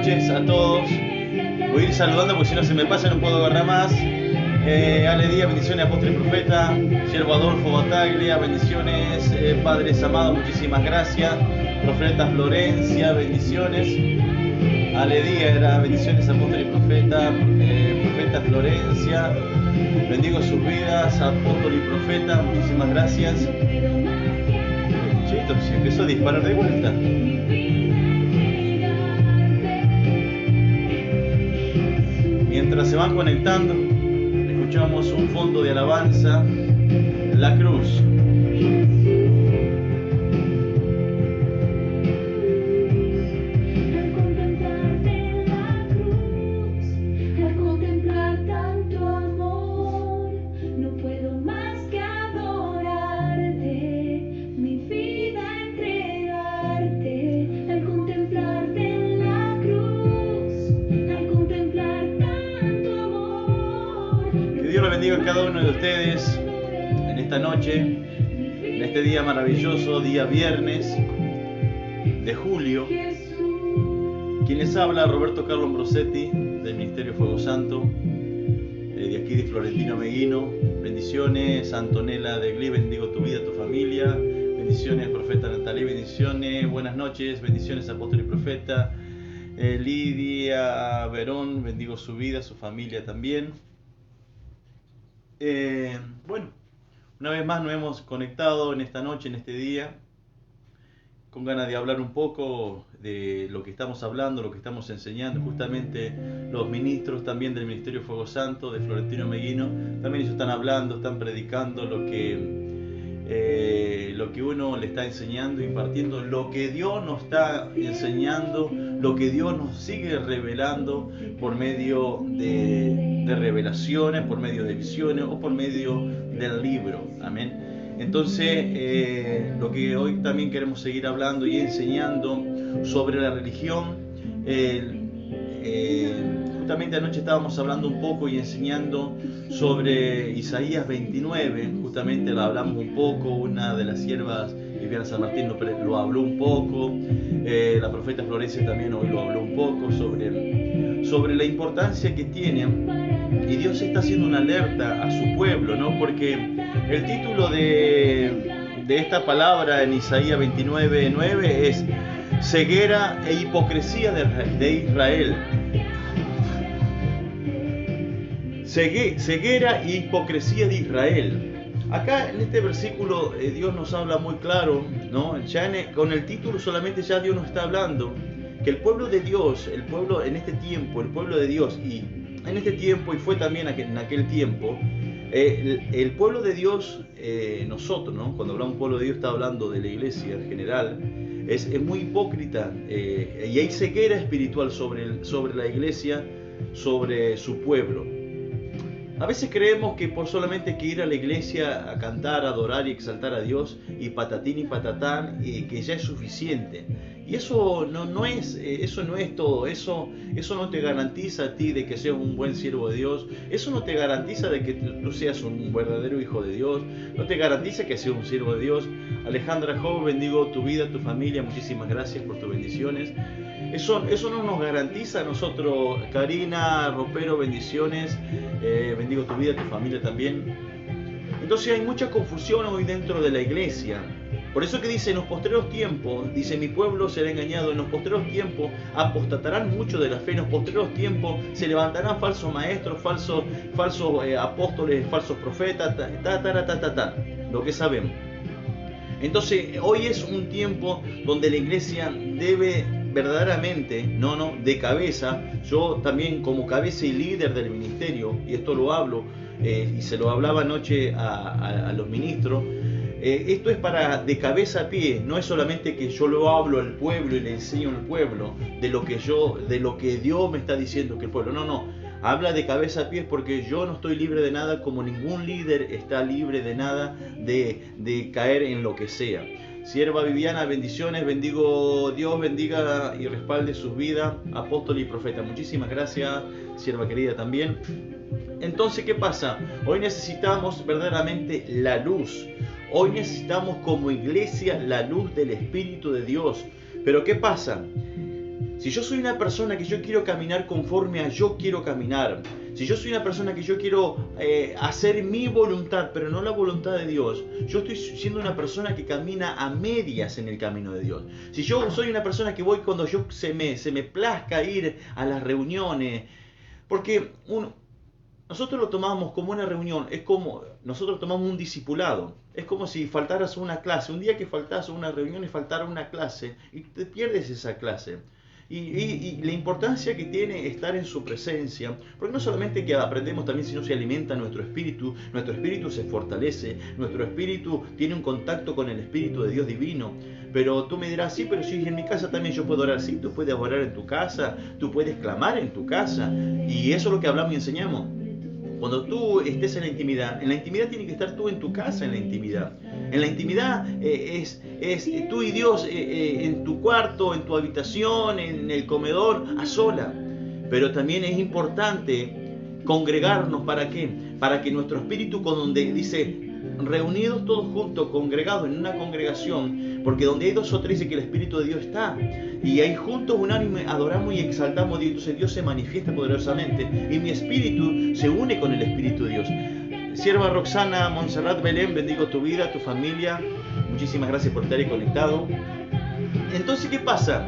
noches a todos. Voy a ir saludando porque si no se me pasa, no puedo agarrar más. Ale Díaz, bendiciones, apóstol y profeta. Siervo Adolfo Bataglia, bendiciones. Padres amados, muchísimas gracias. Profeta Florencia, bendiciones. Ale Díaz era bendiciones, apóstol y profeta. Profeta Florencia, bendigo sus vidas, apóstol y profeta, muchísimas gracias. Chito, se empezó a disparar de vuelta. Mientras se van conectando, escuchamos un fondo de alabanza, La Cruz. Cada uno de ustedes en esta noche, en este día maravilloso, día viernes de julio. Quien les habla, Roberto Carlos Ambrosetti, del Ministerio Fuego Santo, de aquí de Florentino Meguino. Bendiciones, Antonella de Gli, bendigo tu vida, tu familia. Bendiciones, profeta Natalí, bendiciones, buenas noches, bendiciones, apóstol y profeta. Lidia Verón, bendigo su vida, su familia también. Bueno, una vez más nos hemos conectado en esta noche, en este día, con ganas de hablar un poco de lo que estamos hablando, lo que estamos enseñando. Justamente los ministros también del Ministerio Fuego Santo, de Florentino Meguino, también ellos están hablando, están predicando lo que uno le está enseñando, impartiendo, lo que Dios nos está enseñando, lo que Dios nos sigue revelando por medio de revelaciones, por medio de visiones o por medio del libro. Amén. Entonces, lo que hoy también queremos seguir hablando y enseñando sobre la religión. Justamente anoche estábamos hablando un poco y enseñando sobre Isaías 29, justamente lo hablamos un poco, una de las siervas, Viviana San Martín, lo habló un poco, la profeta Florencia también hoy lo habló un poco sobre la importancia que tiene, y Dios está haciendo una alerta a su pueblo, ¿no? Porque el título de esta palabra en Isaías 29:9 es ceguera e hipocresía de Israel. Ceguera y hipocresía de Israel. Acá en este versículo Dios nos habla muy claro, ¿no? Ya con el título solamente ya Dios nos está hablando que el pueblo de Dios, el pueblo en este tiempo, el pueblo de Dios, y en este tiempo y fue también en aquel tiempo, el pueblo de Dios, nosotros, ¿no? Cuando hablamos pueblo de Dios está hablando de la iglesia en general, es muy hipócrita, y hay ceguera espiritual sobre la iglesia, sobre su pueblo. A veces creemos que por solamente que ir a la iglesia a cantar, a adorar y exaltar a Dios y patatín y patatán, que ya es suficiente. Y eso no es todo. Eso no te garantiza a ti de que seas un buen siervo de Dios. Eso no te garantiza de que tú seas un verdadero hijo de Dios. No te garantiza que seas un siervo de Dios. Alejandra Job, bendigo tu vida, tu familia. Muchísimas gracias por tus bendiciones. Eso no nos garantiza a nosotros. Karina Ropero, bendiciones. Bendigo tu vida, tu familia también. Entonces hay mucha confusión hoy dentro de la iglesia. Por eso que dice, en los postreros tiempos, dice, mi pueblo será engañado. En los postreros tiempos apostatarán mucho de la fe. En los postreros tiempos se levantarán falsos maestros, falsos apóstoles, falsos profetas, lo que sabemos. Entonces hoy es un tiempo donde la iglesia debe verdaderamente, de cabeza, yo también como cabeza y líder del ministerio, y esto lo hablo, y se lo hablaba anoche a los ministros, esto es de cabeza a pie, no es solamente que yo lo hablo al pueblo y le enseño al pueblo de lo que Dios me está diciendo que el pueblo, no, habla de cabeza a pie porque yo no estoy libre de nada, como ningún líder está libre de nada, de caer en lo que sea. Sierva Viviana, bendiciones, bendigo, Dios bendiga y respalde sus vidas, apóstol y profeta. Muchísimas gracias, sierva querida también. Entonces, ¿qué pasa? Hoy necesitamos verdaderamente la luz. Hoy necesitamos como iglesia la luz del Espíritu de Dios. Pero ¿qué pasa? Si yo soy una persona que yo quiero caminar conforme a yo quiero caminar, si yo soy una persona que yo quiero hacer mi voluntad, pero no la voluntad de Dios, yo estoy siendo una persona que camina a medias en el camino de Dios. Si yo soy una persona que voy cuando se me plazca ir a las reuniones, porque nosotros lo tomamos como una reunión, es como nosotros tomamos un discipulado, es como si faltaras una clase, un día que faltas a una reunión y faltara una clase y te pierdes esa clase. Y la importancia que tiene estar en su presencia, porque no solamente que aprendemos también, sino se alimenta nuestro espíritu se fortalece, nuestro espíritu tiene un contacto con el Espíritu de Dios divino. Pero tú me dirás, sí, pero si en mi casa también yo puedo orar, sí, tú puedes orar en tu casa, tú puedes clamar en tu casa, y eso es lo que hablamos y enseñamos. Cuando tú estés en la intimidad tiene que estar tú en tu casa en la intimidad. En la intimidad es tú y Dios en tu cuarto, en tu habitación, en el comedor, a sola. Pero también es importante congregarnos, ¿para qué? Para que nuestro espíritu, con donde dice reunidos todos juntos, congregados en una congregación, porque donde hay dos o tres dice que el Espíritu de Dios está. Y ahí juntos unánime adoramos y exaltamos a Dios, entonces Dios se manifiesta poderosamente y mi espíritu se une con el Espíritu de Dios. Sierva Roxana Montserrat Belén, bendigo tu vida, tu familia, muchísimas gracias por estar ahí conectado. Entonces, ¿qué pasa?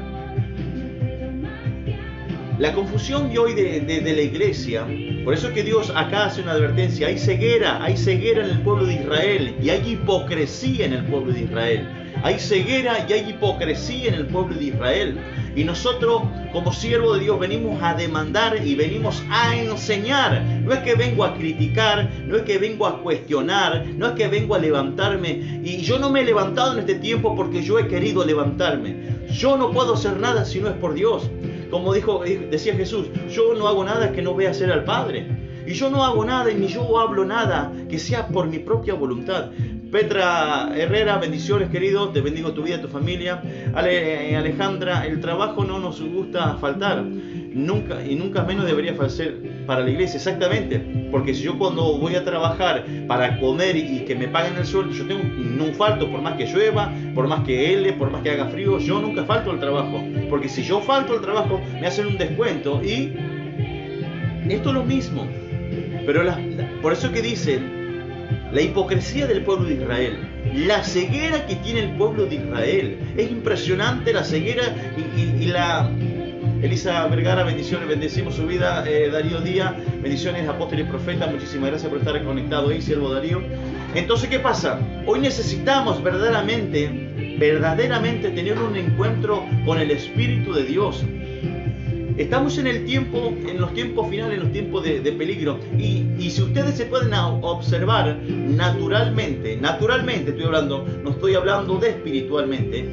La confusión de hoy de la iglesia, por eso es que Dios acá hace una advertencia, hay ceguera en el pueblo de Israel y hay hipocresía en el pueblo de Israel. Hay ceguera y hay hipocresía en el pueblo de Israel. Y nosotros, como siervos de Dios, venimos a demandar y venimos a enseñar. No es que vengo a criticar, no es que vengo a cuestionar, no es que vengo a levantarme. Y yo no me he levantado en este tiempo porque yo he querido levantarme. Yo no puedo hacer nada si no es por Dios. Como decía Jesús, yo no hago nada que no vea hacer al Padre. Y yo no hago nada y ni yo hablo nada que sea por mi propia voluntad. Petra Herrera, bendiciones querido, te bendigo tu vida, tu familia. Alejandra, el trabajo no nos gusta faltar, nunca y nunca menos debería faltar para la iglesia, exactamente, porque si yo cuando voy a trabajar para comer y que me paguen el sueldo, yo no falto, por más que llueva, por más que hele, por más que haga frío, yo nunca falto al trabajo, porque si yo falto al trabajo me hacen un descuento y esto es lo mismo, pero por eso que dicen la hipocresía del pueblo de Israel, la ceguera que tiene el pueblo de Israel. Es impresionante la ceguera y la... Elisa Vergara, bendiciones, bendecimos su vida. Darío Díaz, bendiciones, apóstol y profeta, muchísimas gracias por estar conectado ahí, siervo Darío. Entonces, ¿qué pasa? Hoy necesitamos verdaderamente tener un encuentro con el Espíritu de Dios. Estamos en los tiempos finales, en los tiempos de peligro. Y si ustedes se pueden observar naturalmente estoy hablando, no estoy hablando de espiritualmente.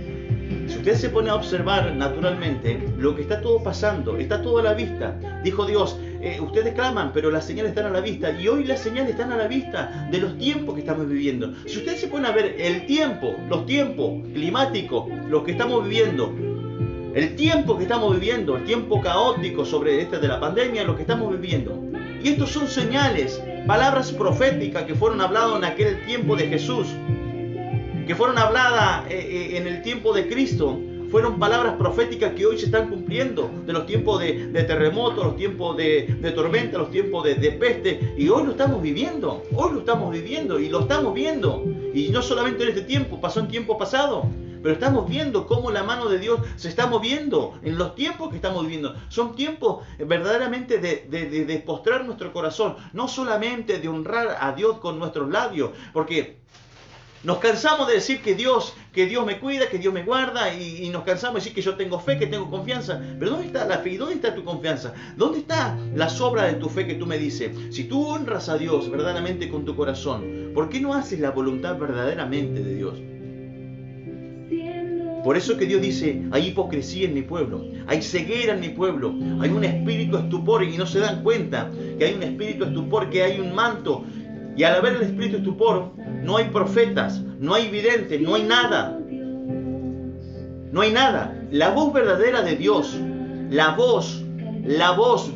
Si ustedes se ponen a observar naturalmente lo que está todo pasando, está todo a la vista. Dijo Dios, ustedes claman, pero las señales están a la vista. Y hoy las señales están a la vista de los tiempos que estamos viviendo. Si ustedes se ponen a ver los tiempos climáticos, los que estamos viviendo, el tiempo que estamos viviendo, el tiempo caótico sobre de la pandemia, lo que estamos viviendo. Y estos son señales, palabras proféticas que fueron habladas en aquel tiempo de Jesús, que fueron habladas en el tiempo de Cristo. Fueron palabras proféticas que hoy se están cumpliendo, de los tiempos de terremotos, los tiempos de tormenta, los tiempos de peste. Y hoy lo estamos viviendo y lo estamos viendo. Y no solamente en este tiempo, pasó en tiempo pasado. Pero estamos viendo cómo la mano de Dios se está moviendo en los tiempos que estamos viviendo. Son tiempos verdaderamente de postrar nuestro corazón, no solamente de honrar a Dios con nuestros labios, porque nos cansamos de decir que Dios me cuida, que Dios me guarda, y nos cansamos de decir que yo tengo fe, que tengo confianza. Pero ¿dónde está la fe y dónde está tu confianza? ¿Dónde está la sobra de tu fe que tú me dices? Si tú honras a Dios verdaderamente con tu corazón, ¿por qué no haces la voluntad verdaderamente de Dios? Por eso que Dios dice, hay hipocresía en mi pueblo, hay ceguera en mi pueblo, hay un espíritu estupor y no se dan cuenta que hay un espíritu estupor, que hay un manto. Y al haber el espíritu estupor, no hay profetas, no hay videntes, no hay nada. No hay nada. La voz verdadera de Dios, la voz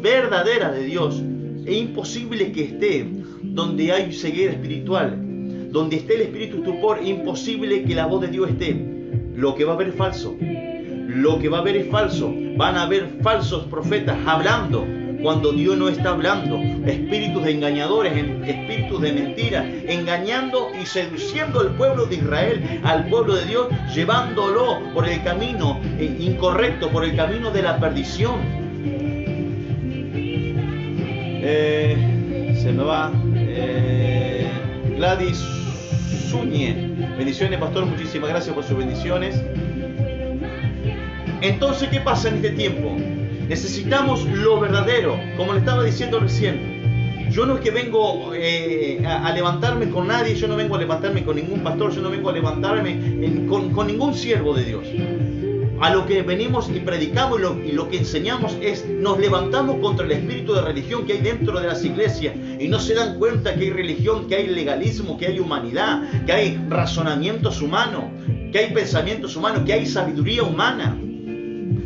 verdadera de Dios, es imposible que esté donde hay ceguera espiritual. Donde esté el espíritu estupor, es imposible que la voz de Dios esté. Lo que va a haber es falso. lo que va a haber es falso. Van a haber falsos profetas hablando cuando Dios no está hablando. Espíritus de engañadores, espíritus de mentira, engañando y seduciendo al pueblo de Israel, al pueblo de Dios, llevándolo por el camino incorrecto, por el camino de la perdición. Se me va. Gladys Zúñez. Bendiciones, pastor. Muchísimas gracias por sus bendiciones. Entonces, ¿qué pasa en este tiempo? Necesitamos lo verdadero, como le estaba diciendo recién. Yo no es que vengo a levantarme con nadie, yo no vengo a levantarme con ningún pastor, yo no vengo a levantarme con ningún siervo de Dios. A lo que venimos y predicamos y lo que enseñamos es, nos levantamos contra el espíritu de religión que hay dentro de las iglesias y no se dan cuenta que hay religión, que hay legalismo, que hay humanidad, que hay razonamientos humanos, que hay pensamientos humanos, que hay sabiduría humana.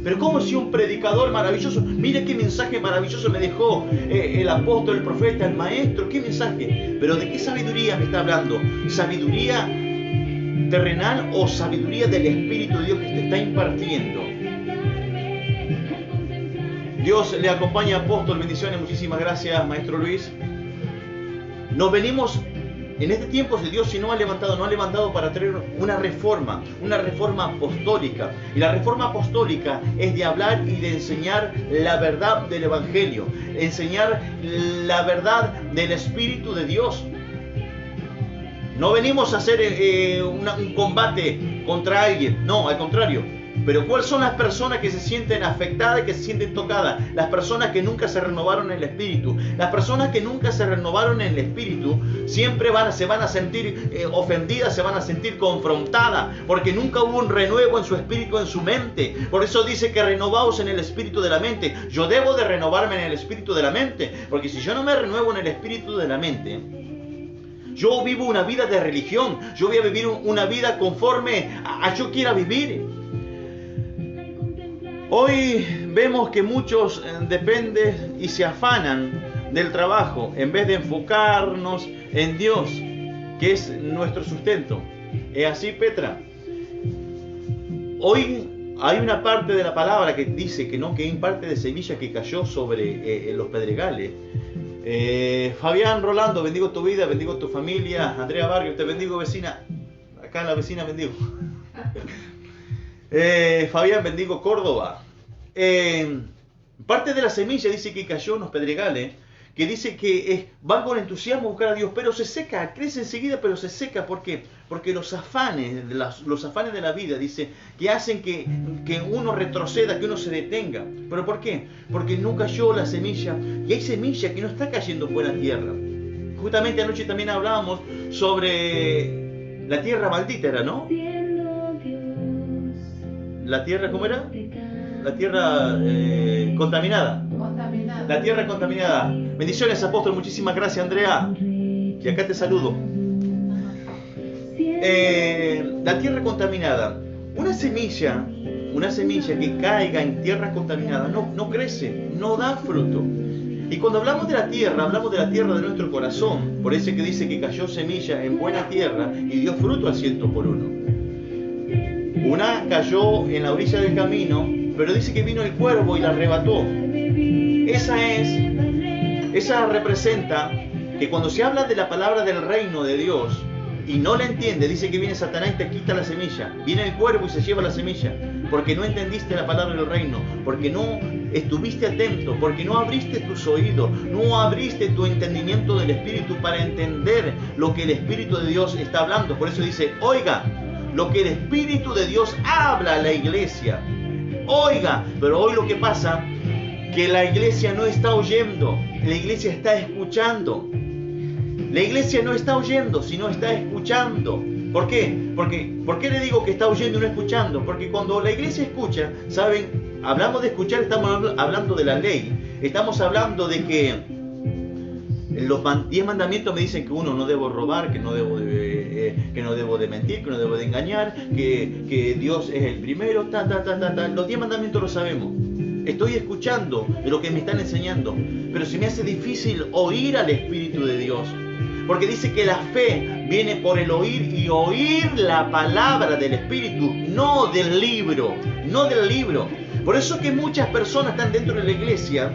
Pero como si un predicador maravilloso, mire qué mensaje maravilloso me dejó el apóstol, el profeta, el maestro, qué mensaje. Pero ¿de qué sabiduría me está hablando? ¿Sabiduría terrenal o sabiduría del Espíritu de Dios que te está impartiendo? Dios le acompaña, apóstol, bendiciones, muchísimas gracias, maestro Luis. Nos venimos en este tiempo, si Dios no ha levantado para traer una reforma apostólica. Y la reforma apostólica es de hablar y de enseñar la verdad del Evangelio, enseñar la verdad del Espíritu de Dios. No venimos a hacer un combate contra alguien, no, al contrario. Pero ¿cuáles son las personas que se sienten afectadas y que se sienten tocadas? Las personas que nunca se renovaron en el Espíritu. Las personas que nunca se renovaron en el Espíritu siempre se van a sentir ofendidas, se van a sentir confrontadas, porque nunca hubo un renuevo en su espíritu, en su mente. Por eso dice que renovaos en el espíritu de la mente. Yo debo de renovarme en el espíritu de la mente, porque si yo no me renuevo en el espíritu de la mente, yo vivo una vida de religión, yo voy a vivir una vida conforme a yo quiera vivir. Hoy vemos que muchos dependen y se afanan del trabajo en vez de enfocarnos en Dios, que es nuestro sustento. ¿Es así, Petra? Hoy hay una parte de la palabra que dice que no, que hay parte de semilla que cayó sobre los pedregales. Fabián Rolando, bendigo tu vida, bendigo tu familia. Andrea Barrio, te bendigo, vecina. Acá la vecina bendigo. Fabián, bendigo Córdoba. Parte de la semilla dice que cayó en los pedregales, que dice que van con entusiasmo a buscar a Dios, pero se seca, crece enseguida, pero se seca. ¿Por qué? Porque los afanes de la vida, dice, que hacen que uno retroceda, que uno se detenga. ¿Pero por qué? Porque no cayó la semilla, y hay semilla que no está cayendo en buena tierra. Justamente anoche también hablábamos sobre la tierra maldita, ¿no? La tierra, ¿cómo era? La tierra contaminada. La tierra contaminada. Bendiciones, apóstol. Muchísimas gracias, Andrea. Y acá te saludo. La tierra contaminada. Una semilla que caiga en tierra contaminada no crece, no da fruto. Y cuando hablamos de la tierra, hablamos de la tierra de nuestro corazón. Por eso que dice que cayó semilla en buena tierra y dio fruto al 100%. Una cayó en la orilla del camino, pero dice que vino el cuervo y la arrebató. Esa representa que cuando se habla de la palabra del reino de Dios y no la entiende, dice que viene Satanás y te quita la semilla. Viene el cuervo y se lleva la semilla, porque no entendiste la palabra del reino, porque no estuviste atento, porque no abriste tus oídos, no abriste tu entendimiento del Espíritu para entender lo que el Espíritu de Dios está hablando. Por eso dice, oiga lo que el Espíritu de Dios habla a la iglesia. Oiga, pero hoy lo que pasa, que la iglesia no está oyendo, la iglesia está escuchando. La iglesia no está oyendo, sino está escuchando. ¿Por qué? ¿Por qué le digo que está oyendo y no escuchando? Porque cuando la iglesia escucha, ¿saben? Hablamos de escuchar, estamos hablando de la ley. Estamos hablando de que los 10 mandamientos me dicen que uno no debo robar, que no debo de mentir, que no debo de engañar, que Dios es el primero, Los 10 mandamientos los sabemos. Estoy escuchando de lo que me están enseñando, pero se me hace difícil oír al Espíritu de Dios. Porque dice que la fe viene por el oír y oír la palabra del Espíritu, no del libro, no del libro. Por eso que muchas personas están dentro de la iglesia,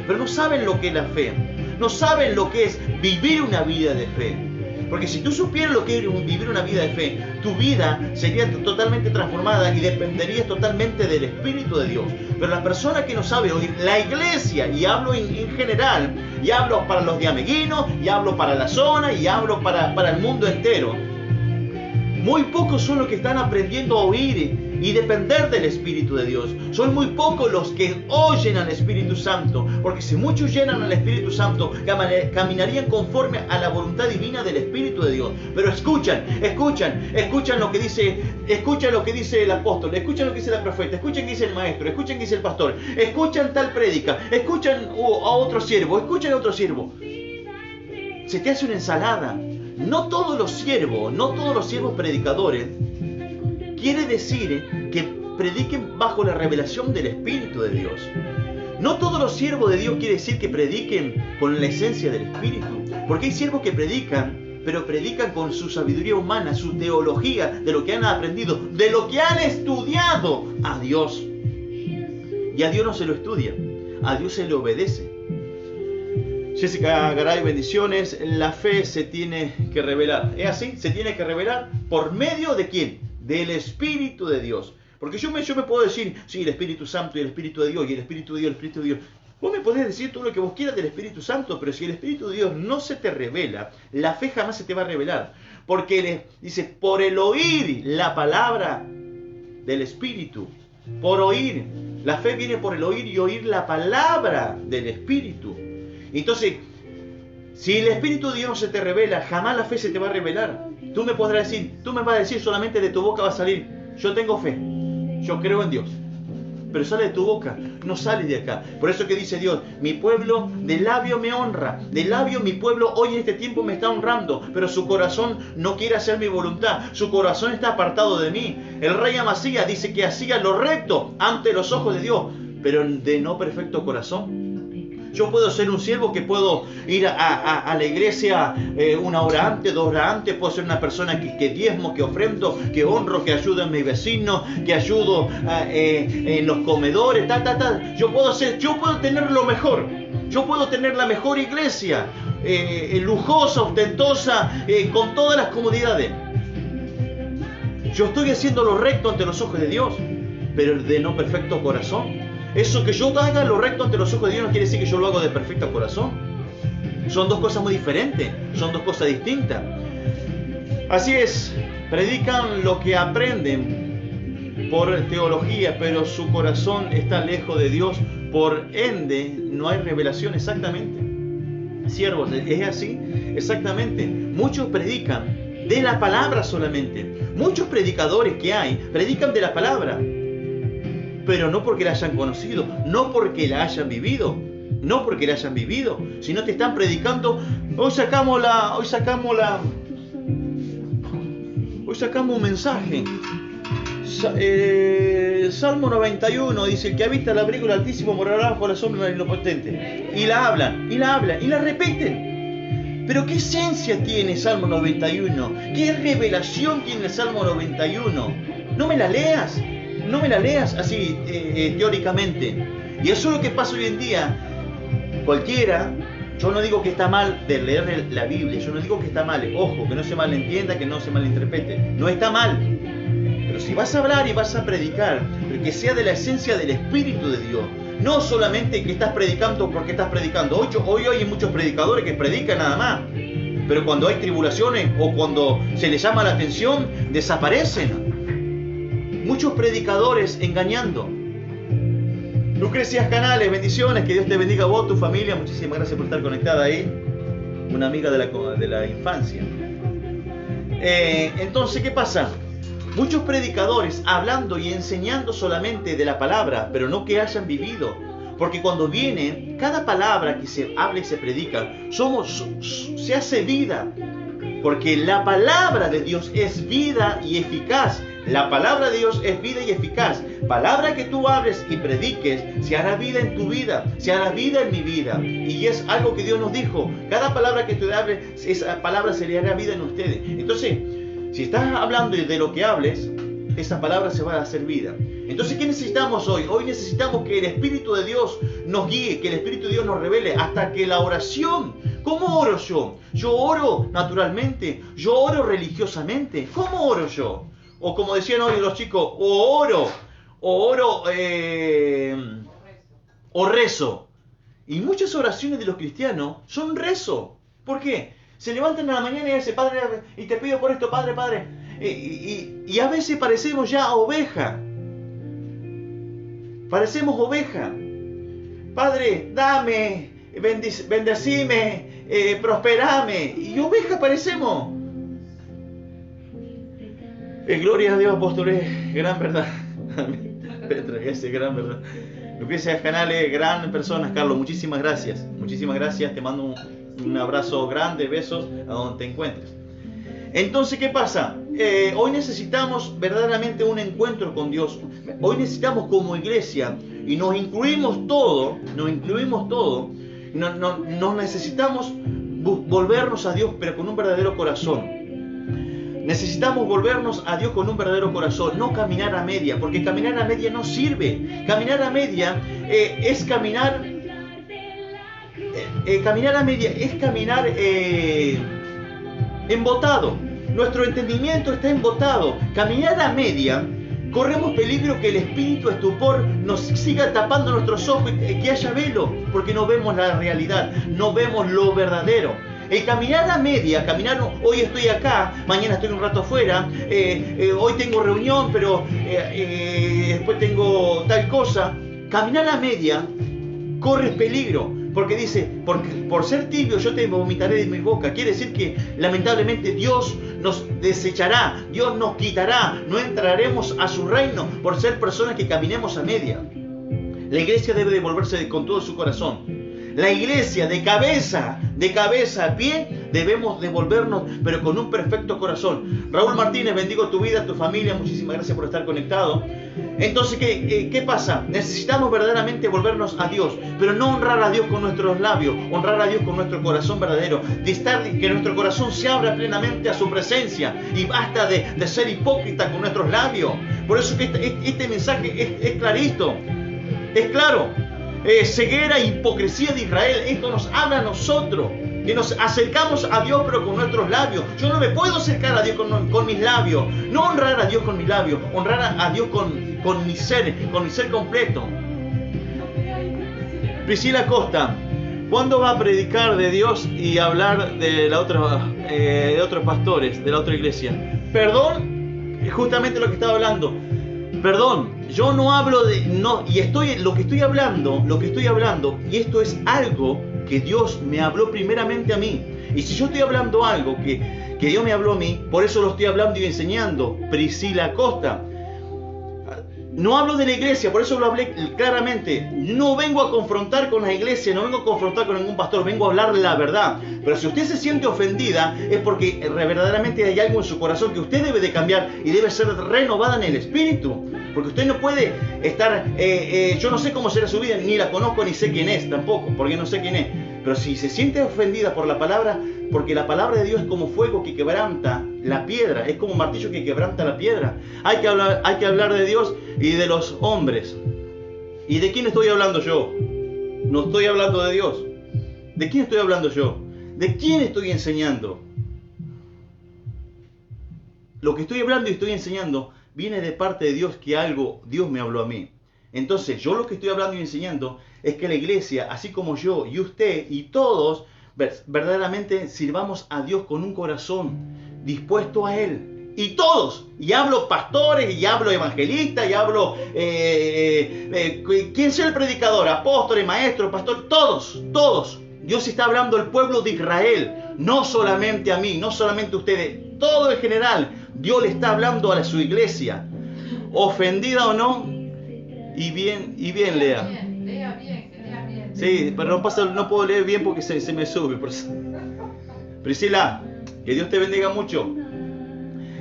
pero no saben lo que es la fe, no saben lo que es vivir una vida de fe. Porque si tú supieras lo que es vivir una vida de fe, tu vida sería totalmente transformada y dependerías totalmente del Espíritu de Dios. Pero la persona que no sabe oír, la iglesia, y hablo en general, y hablo para los de Ameguino, y hablo para la zona, y hablo para el mundo entero, muy pocos son los que están aprendiendo a oír y depender del Espíritu de Dios. Son muy pocos los que oyen al Espíritu Santo, porque si muchos llenan al Espíritu Santo, caminarían conforme a la voluntad divina del Espíritu de Dios. Pero escuchan lo que dice, escuchan lo que dice el apóstol, escuchan lo que dice la profeta, escuchan lo que dice el maestro, escuchan lo que dice el pastor, escuchan tal prédica, escuchan a otro siervo, escuchan a otro siervo. Se te hace una ensalada. No todos los siervos predicadores quiere decir que prediquen bajo la revelación del Espíritu de Dios. No todos los siervos de Dios quiere decir que prediquen con la esencia del Espíritu. Porque hay siervos que predican, pero predican con su sabiduría humana, su teología, de lo que han aprendido, de lo que han estudiado a Dios. Y a Dios no se lo estudia, a Dios se le obedece. Jessica Garay, bendiciones. La fe se tiene que revelar. ¿Es así? Se tiene que revelar por medio de ¿quién? Del Espíritu de Dios. Porque yo me puedo decir, sí, el Espíritu Santo y el Espíritu de Dios, y el Espíritu de Dios, el Espíritu de Dios. Vos me podés decir todo lo que vos quieras del Espíritu Santo, pero si el Espíritu de Dios no se te revela, la fe jamás se te va a revelar. Porque dice, por el oír la palabra del Espíritu, por oír. La fe viene por el oír y oír la palabra del Espíritu. Entonces, si el Espíritu de Dios no se te revela, jamás la fe se te va a revelar. Tú me vas a decir solamente de tu boca va a salir, yo tengo fe, yo creo en Dios. Pero sale de tu boca, no sale de acá. Por eso que dice Dios, mi pueblo de labio me honra. De labio mi pueblo hoy en este tiempo me está honrando, pero su corazón no quiere hacer mi voluntad. Su corazón está apartado de mí. El rey Amasías dice que hacía lo recto ante los ojos de Dios, pero de no perfecto corazón. Yo puedo ser un siervo que puedo ir a la iglesia 1 hora antes, 2 horas antes. Puedo ser una persona que diezmo, que ofrendo, que honro, que ayudo a mis vecinos, que ayudo en los comedores, Yo puedo tener lo mejor. Yo puedo tener la mejor iglesia, lujosa, ostentosa, con todas las comodidades. Yo estoy haciendo lo recto ante los ojos de Dios, pero de no perfecto corazón. Eso que yo haga lo recto ante los ojos de Dios no quiere decir que yo lo hago de perfecto corazón. Son dos cosas muy diferentes, son dos cosas distintas. Así es, predican lo que aprenden por teología, pero su corazón está lejos de Dios, por ende no hay revelación. Exactamente. Siervos, ¿es así? Exactamente. Muchos predican de la palabra solamente. Muchos predicadores que hay, predican de la palabra, pero no porque la hayan conocido, no porque la hayan vivido, sino te están predicando. Hoy sacamos un mensaje. Salmo 91 dice, el que habita el abrigo del Altísimo morará bajo la sombra del Omnipotente. Y la hablan, y la repiten. Pero ¿qué esencia tiene Salmo 91? ¿Qué revelación tiene el Salmo 91? No me la leas así teóricamente. Y eso es lo que pasa hoy en día. Cualquiera, yo no digo que está mal de leer la Biblia, yo no digo que está mal, ojo, que no se malentienda, que no se malinterprete, no está mal. Pero si vas a hablar y vas a predicar, pero que sea de la esencia del Espíritu de Dios, no solamente que estás predicando porque estás predicando. Hoy hay muchos predicadores que predican nada más, pero cuando hay tribulaciones o cuando se les llama la atención, desaparecen. Muchos predicadores engañando. Lucrecia Canales, bendiciones, que Dios te bendiga a vos, tu familia. Muchísimas gracias por estar conectada ahí. Una amiga de la infancia. Entonces, ¿qué pasa? Muchos predicadores hablando y enseñando solamente de la palabra, pero no que hayan vivido. Porque cuando viene, cada palabra que se habla y se predica, se hace vida. Porque la palabra de Dios es vida y eficaz. La palabra de Dios es vida y eficaz. Palabra que tú hables y prediques, se hará vida en tu vida, se hará vida en mi vida. Y es algo que Dios nos dijo. Cada palabra que tú hables, esa palabra se le hará vida en ustedes. Entonces, si estás hablando de lo que hables, esa palabra se va a hacer vida. Entonces, ¿qué necesitamos hoy? Hoy necesitamos que el Espíritu de Dios nos guíe, que el Espíritu de Dios nos revele, hasta que la oración. ¿Cómo oro yo? ¿Yo oro naturalmente? ¿Yo oro religiosamente? ¿Cómo oro yo? O como decían hoy los chicos, o rezo. Y muchas oraciones de los cristianos son rezo. ¿Por qué? Se levantan a la mañana y dicen, Padre, y te pido por esto, Padre. Y a veces parecemos ya oveja. Parecemos oveja. Padre, dame, bendecime, prosperame. Y oveja parecemos. Gloria a Dios, apóstoles, gran verdad. Petra, ese gran verdad. Lucrecia Canales, gran personas. Carlos, muchísimas gracias. Muchísimas gracias. Te mando un abrazo grande, besos a donde te encuentres. Entonces, ¿qué pasa? Hoy necesitamos verdaderamente un encuentro con Dios. Hoy necesitamos como iglesia, y nos incluimos todo, nos necesitamos volvernos a Dios, pero con un verdadero corazón. Necesitamos volvernos a Dios con un verdadero corazón, no caminar a media, porque caminar a media no sirve. Caminar a media es caminar. Caminar a media es caminar embotado. Nuestro entendimiento está embotado. Caminar a media, corremos peligro que el espíritu estupor nos siga tapando nuestros ojos y que haya velo, porque no vemos la realidad, no vemos lo verdadero. El caminar a media, hoy estoy acá, mañana estoy un rato afuera, hoy tengo reunión, pero después tengo tal cosa. Caminar a media, corres peligro, porque dice, por ser tibio yo te vomitaré de mi boca. Quiere decir que lamentablemente Dios nos desechará, Dios nos quitará, no entraremos a su reino por ser personas que caminemos a media. La iglesia debe devolverse con todo su corazón. La iglesia de cabeza a pie, debemos devolvernos, pero con un perfecto corazón. Raúl Martínez, bendigo tu vida, tu familia, muchísimas gracias por estar conectado. Entonces, ¿qué pasa? Necesitamos verdaderamente volvernos a Dios, pero no honrar a Dios con nuestros labios, honrar a Dios con nuestro corazón verdadero, que nuestro corazón se abra plenamente a su presencia y basta de ser hipócrita con nuestros labios. Por eso que este mensaje es clarito, es claro. Ceguera e hipocresía de Israel, esto nos habla a nosotros, que nos acercamos a Dios pero con nuestros labios. Yo no me puedo acercar a Dios con mis labios, no honrar a Dios con mis labios, honrar a Dios con mi ser completo. Priscila Costa, ¿cuándo va a predicar de Dios y hablar de otros pastores, de la otra iglesia? Perdón, es justamente lo que estaba hablando. Perdón, yo no hablo lo que estoy hablando, y esto es algo que Dios me habló primeramente a mí. Y si yo estoy hablando algo que Dios me habló a mí, por eso lo estoy hablando y enseñando. Priscila Costa, no hablo de la iglesia, por eso lo hablé claramente. No vengo a confrontar con la iglesia, no vengo a confrontar con ningún pastor, vengo a hablar la verdad. Pero si usted se siente ofendida, es porque verdaderamente hay algo en su corazón que usted debe de cambiar y debe ser renovada en el espíritu. Porque usted no puede estar, yo no sé cómo será su vida, ni la conozco, ni sé quién es tampoco, porque no sé quién es. Pero si se siente ofendida por la palabra, porque la palabra de Dios es como fuego que quebranta la piedra, es como un martillo que quebranta la piedra. Hay que hablar de Dios y de los hombres. ¿Y de quién estoy hablando yo? No estoy hablando de Dios. ¿De quién estoy hablando yo? ¿De quién estoy enseñando? Lo que estoy hablando y estoy enseñando viene de parte de Dios, que algo Dios me habló a mí. Entonces, yo lo que estoy hablando y enseñando es que la iglesia, así como yo y usted y todos, verdaderamente sirvamos a Dios con un corazón dispuesto a Él. Y todos, y hablo pastores, y hablo evangelistas, y hablo quien sea el predicador, apóstoles, maestros, pastor, todos. Dios está hablando al pueblo de Israel, no solamente a mí, no solamente a ustedes, todo en general. Dios le está hablando a su iglesia, ofendida o no, y bien Lea. Lea bien. Sí, pero no puedo leer bien porque se me sube. Priscila, que Dios te bendiga mucho.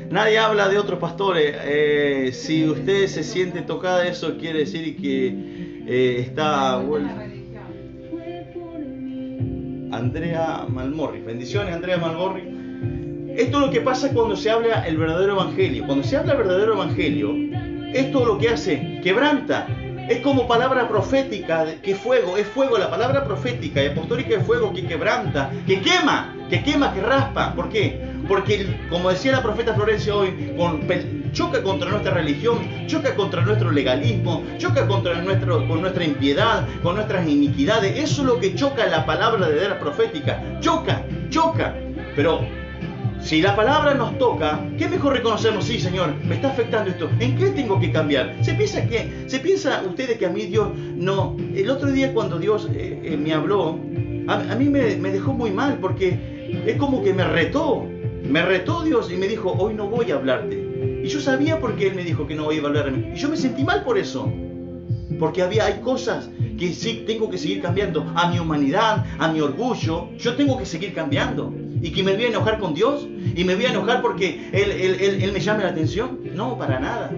Nadie habla de otros pastores. Si usted se siente tocada, eso quiere decir que está... Andrea Malmorri. Bendiciones, Andrea Malmorri. Esto es lo que pasa cuando se habla el verdadero evangelio. Cuando se habla el verdadero evangelio, esto es lo que hace, quebranta. Es como palabra profética, que fuego, es fuego, la palabra profética y apostólica es fuego que quebranta, que quema, que raspa. ¿Por qué? Porque, como decía la profeta Florencia hoy, choca contra nuestra religión, choca contra nuestro legalismo, choca contra con nuestra impiedad, con nuestras iniquidades. Eso es lo que choca la palabra de la profética. Choca. Pero si la palabra nos toca, ¿qué mejor reconocernos? Sí, Señor, me está afectando esto. ¿En qué tengo que cambiar? ¿Se piensa ustedes que a mí Dios no? El otro día cuando Dios me habló, a mí me dejó muy mal porque es como que me retó Dios y me dijo, hoy no voy a hablarte. Y yo sabía por qué Él me dijo que no iba a hablar a mí. Y yo me sentí mal por eso. Porque hay cosas que sí tengo que seguir cambiando. A mi humanidad, a mi orgullo, yo tengo que seguir cambiando. ¿Y que me voy a enojar con Dios? ¿Y me voy a enojar porque Él me llame la atención? No, para nada.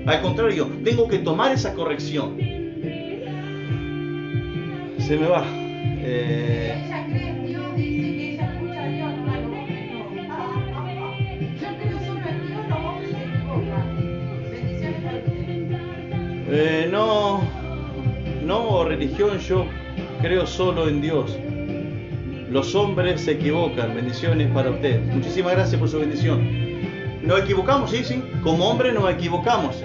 Al contrario, tengo que tomar esa corrección. Se me va. Ella cree en Dios, dice que ella escucha a Dios, no, los hombres no. Yo creo solo en Dios, los hombres se equivocan. Bendiciones para usted. No, religión, yo creo solo en Dios. Los hombres se equivocan. Bendiciones para usted. Muchísimas gracias por su bendición. Nos equivocamos, sí. Como hombres nos equivocamos.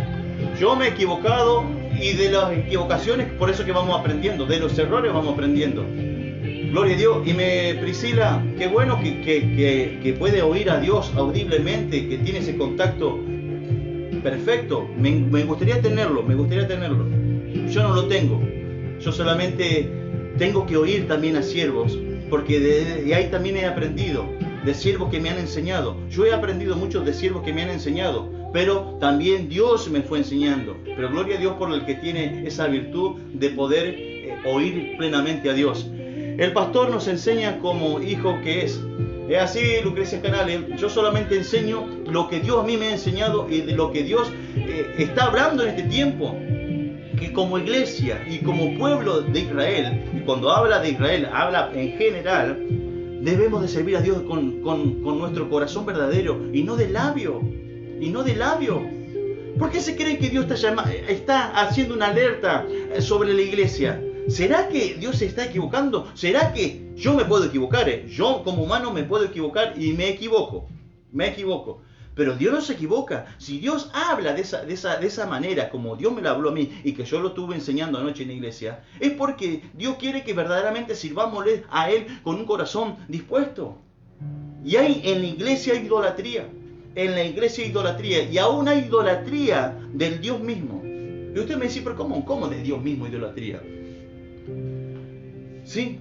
Yo me he equivocado y de las equivocaciones, por eso que vamos aprendiendo. De los errores vamos aprendiendo. Gloria a Dios. Y Priscila, qué bueno que puede oír a Dios audiblemente, que tiene ese contacto perfecto. Me gustaría tenerlo. Yo no lo tengo. Yo solamente tengo que oír también a siervos. Porque de ahí también he aprendido, de siervos que me han enseñado. Yo he aprendido mucho de siervos que me han enseñado, pero también Dios me fue enseñando. Pero gloria a Dios por el que tiene esa virtud de poder oír plenamente a Dios. El pastor nos enseña como hijo que es. Es así, Lucrecia Canales. Yo solamente enseño lo que Dios a mí me ha enseñado y de lo que Dios está hablando en este tiempo. Que como iglesia y como pueblo de Israel, y cuando habla de Israel, habla en general, debemos de servir a Dios con nuestro corazón verdadero y no de labio. ¿Por qué se cree que Dios está haciendo una alerta sobre la iglesia? ¿Será que Dios se está equivocando? ¿Será que yo me puedo equivocar? Yo como humano me puedo equivocar y me equivoco. Pero Dios no se equivoca. Si Dios habla de esa manera, como Dios me lo habló a mí y que yo lo estuve enseñando anoche en la iglesia, es porque Dios quiere que verdaderamente sirvámosle a Él con un corazón dispuesto. Y en la iglesia hay idolatría. Y aún hay idolatría del Dios mismo. Y usted me dice, pero ¿cómo de Dios mismo idolatría? ¿Sí?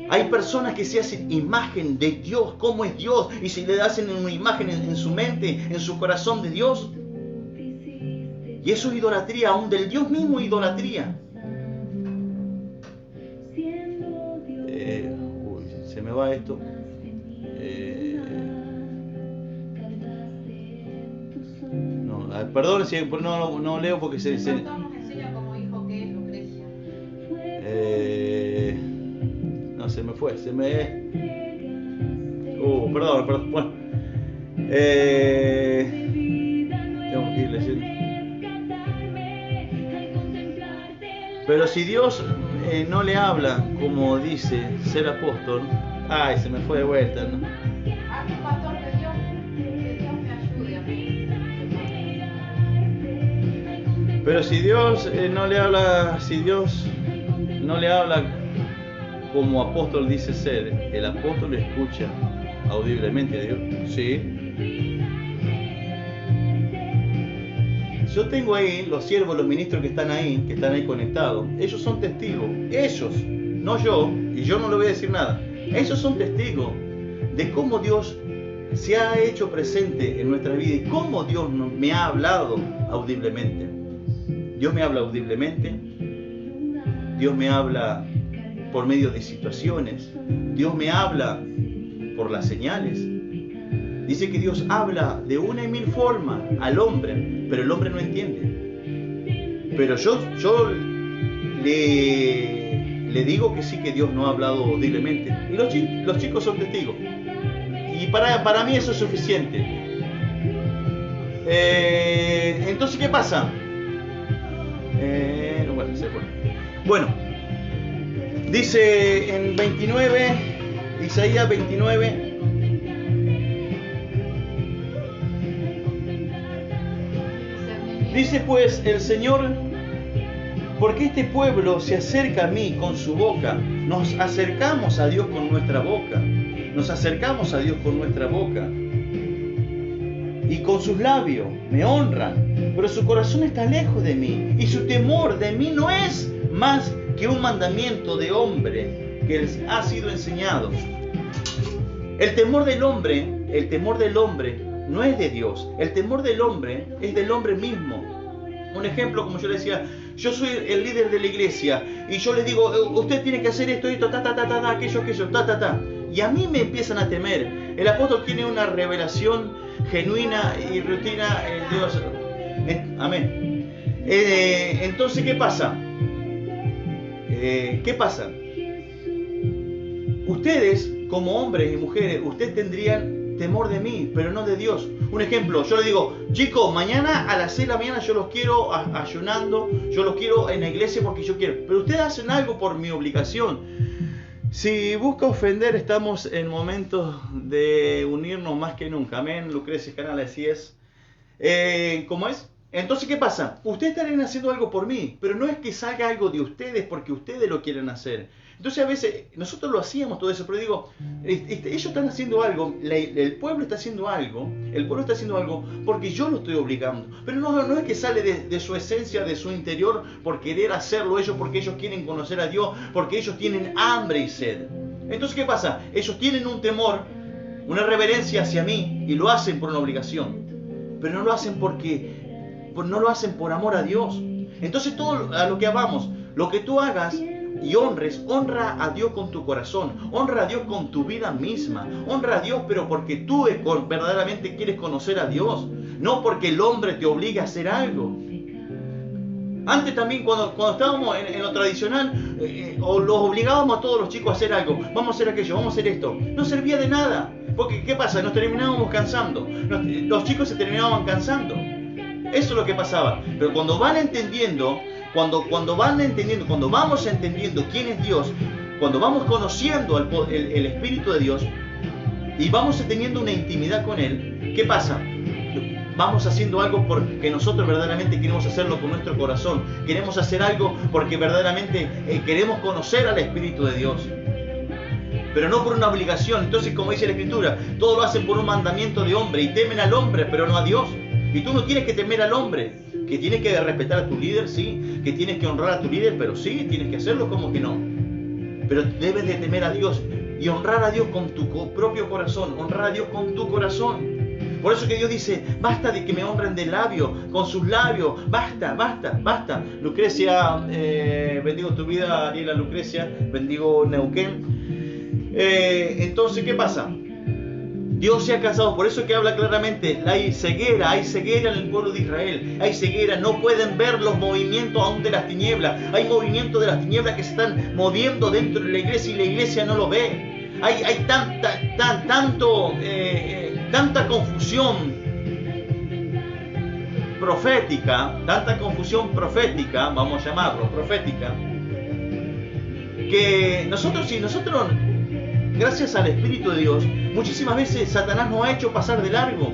Hay personas que se hacen imagen de Dios, cómo es Dios, y se le hacen una imagen en su mente, en su corazón de Dios. Y eso es idolatría, aún del Dios mismo idolatría. Se me va esto. Perdón si no leo porque se... El pastor nos enseña como hijo que es Lucrecia. Se me fue, perdón, bueno. Tengo que ir leyendo. Pero si Dios no le habla como dice ser apóstol, se me fue de vuelta, ¿no? Hazme pastor de Dios me ayude a mí. Pero si Dios no le habla como apóstol dice ser, el apóstol escucha audiblemente a Dios. Sí. Yo tengo ahí los siervos, los ministros que están ahí conectados. Ellos son testigos. Ellos, no yo, y yo no le voy a decir nada. Ellos son testigos de cómo Dios se ha hecho presente en nuestra vida y cómo Dios me ha hablado audiblemente. Dios me habla audiblemente. Dios me habla por medio de situaciones. Dios me habla por las señales. Dice que Dios habla de una y mil formas al hombre, pero el hombre no entiende. Pero yo le digo que sí, que Dios no ha hablado audiblemente. Y los chicos son testigos. Y para mí eso es suficiente. Entonces, ¿qué pasa? Bueno, dice en 29, Isaías 29. Dice pues el Señor: porque este pueblo se acerca a mí con su boca. Nos acercamos a Dios con nuestra boca. Nos acercamos a Dios con nuestra boca. Y con sus labios me honran, pero su corazón está lejos de mí. Y su temor de mí no es más que un mandamiento de hombre que les ha sido enseñado. El temor del hombre no es de Dios. El temor del hombre es del hombre mismo. Un ejemplo, como yo le decía, yo soy el líder de la iglesia y yo le digo, usted tiene que hacer esto, aquello, y a mí me empiezan a temer. El apóstol tiene una revelación genuina y rutina en Dios. Amén. Entonces, ¿qué pasa? ¿Qué pasa? Ustedes, como hombres y mujeres, ustedes tendrían temor de mí, pero no de Dios. Un ejemplo, yo le digo, chicos, mañana a las 6 de la mañana yo los quiero ayunando, yo los quiero en la iglesia porque yo quiero, pero ustedes hacen algo por mi obligación. Si busca ofender, estamos en momentos de unirnos más que nunca. Amén, Lucrecia Canal, así es. ¿Cómo es? Entonces, ¿qué pasa? Ustedes estarán haciendo algo por mí, pero no es que salga algo de ustedes porque ustedes lo quieren hacer. Entonces, a veces, nosotros lo hacíamos todo eso, pero digo, ellos están haciendo algo, el pueblo está haciendo algo, porque yo lo estoy obligando. Pero no es que sale de su esencia, de su interior, por querer hacerlo ellos, porque ellos quieren conocer a Dios, porque ellos tienen hambre y sed. Entonces, ¿qué pasa? Ellos tienen un temor, una reverencia hacia mí, y lo hacen por una obligación. Pero no lo hacen no lo hacen por amor a Dios. Entonces, todo a lo que vamos, lo que tú hagas y honra a Dios con tu corazón, honra a Dios con tu vida misma, honra a Dios, pero porque tú verdaderamente quieres conocer a Dios, no porque el hombre te obliga a hacer algo. Antes también, cuando estábamos en lo tradicional, o los obligábamos a todos los chicos a hacer algo, vamos a hacer aquello, vamos a hacer esto, no servía de nada, porque ¿qué pasa? Nos terminábamos cansando, los chicos se terminaban cansando. Eso es lo que pasaba. Pero cuando van entendiendo, cuando vamos entendiendo quién es Dios, cuando vamos conociendo el Espíritu de Dios y vamos teniendo una intimidad con Él, ¿qué pasa? Vamos haciendo algo porque nosotros verdaderamente queremos hacerlo con nuestro corazón. Queremos hacer algo porque verdaderamente queremos conocer al Espíritu de Dios. Pero no por una obligación. Entonces, como dice la Escritura, todo lo hacen por un mandamiento de hombre y temen al hombre, pero no a Dios. Y tú no tienes que temer al hombre, que tienes que respetar a tu líder, sí, que tienes que honrar a tu líder, pero sí, tienes que hacerlo como que no. Pero debes de temer a Dios y honrar a Dios con tu propio corazón, honrar a Dios con tu corazón. Por eso que Dios dice, basta de que me honren de labio, con sus labios, basta. Lucrecia, bendigo tu vida, Ariela Lucrecia, bendigo Neuquén. Entonces, ¿qué pasa? Dios se ha casado, por eso que habla claramente, hay ceguera en el pueblo de Israel, hay ceguera, no pueden ver los movimientos aún de las tinieblas, hay movimientos de las tinieblas que se están moviendo dentro de la iglesia y la iglesia no lo ve, hay tanta confusión profética, vamos a llamarlo profética, que nosotros gracias al Espíritu de Dios, muchísimas veces Satanás nos ha hecho pasar de largo,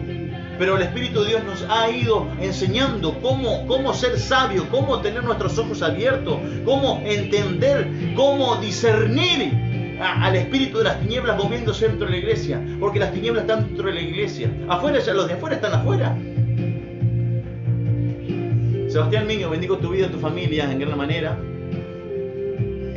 pero el Espíritu de Dios nos ha ido enseñando cómo ser sabio, cómo tener nuestros ojos abiertos, cómo entender, cómo discernir al espíritu de las tinieblas moviéndose dentro de la iglesia, porque las tinieblas están dentro de la iglesia. Afuera, ya los de afuera están afuera. Sebastián Miño, bendigo tu vida, tu familia en gran manera.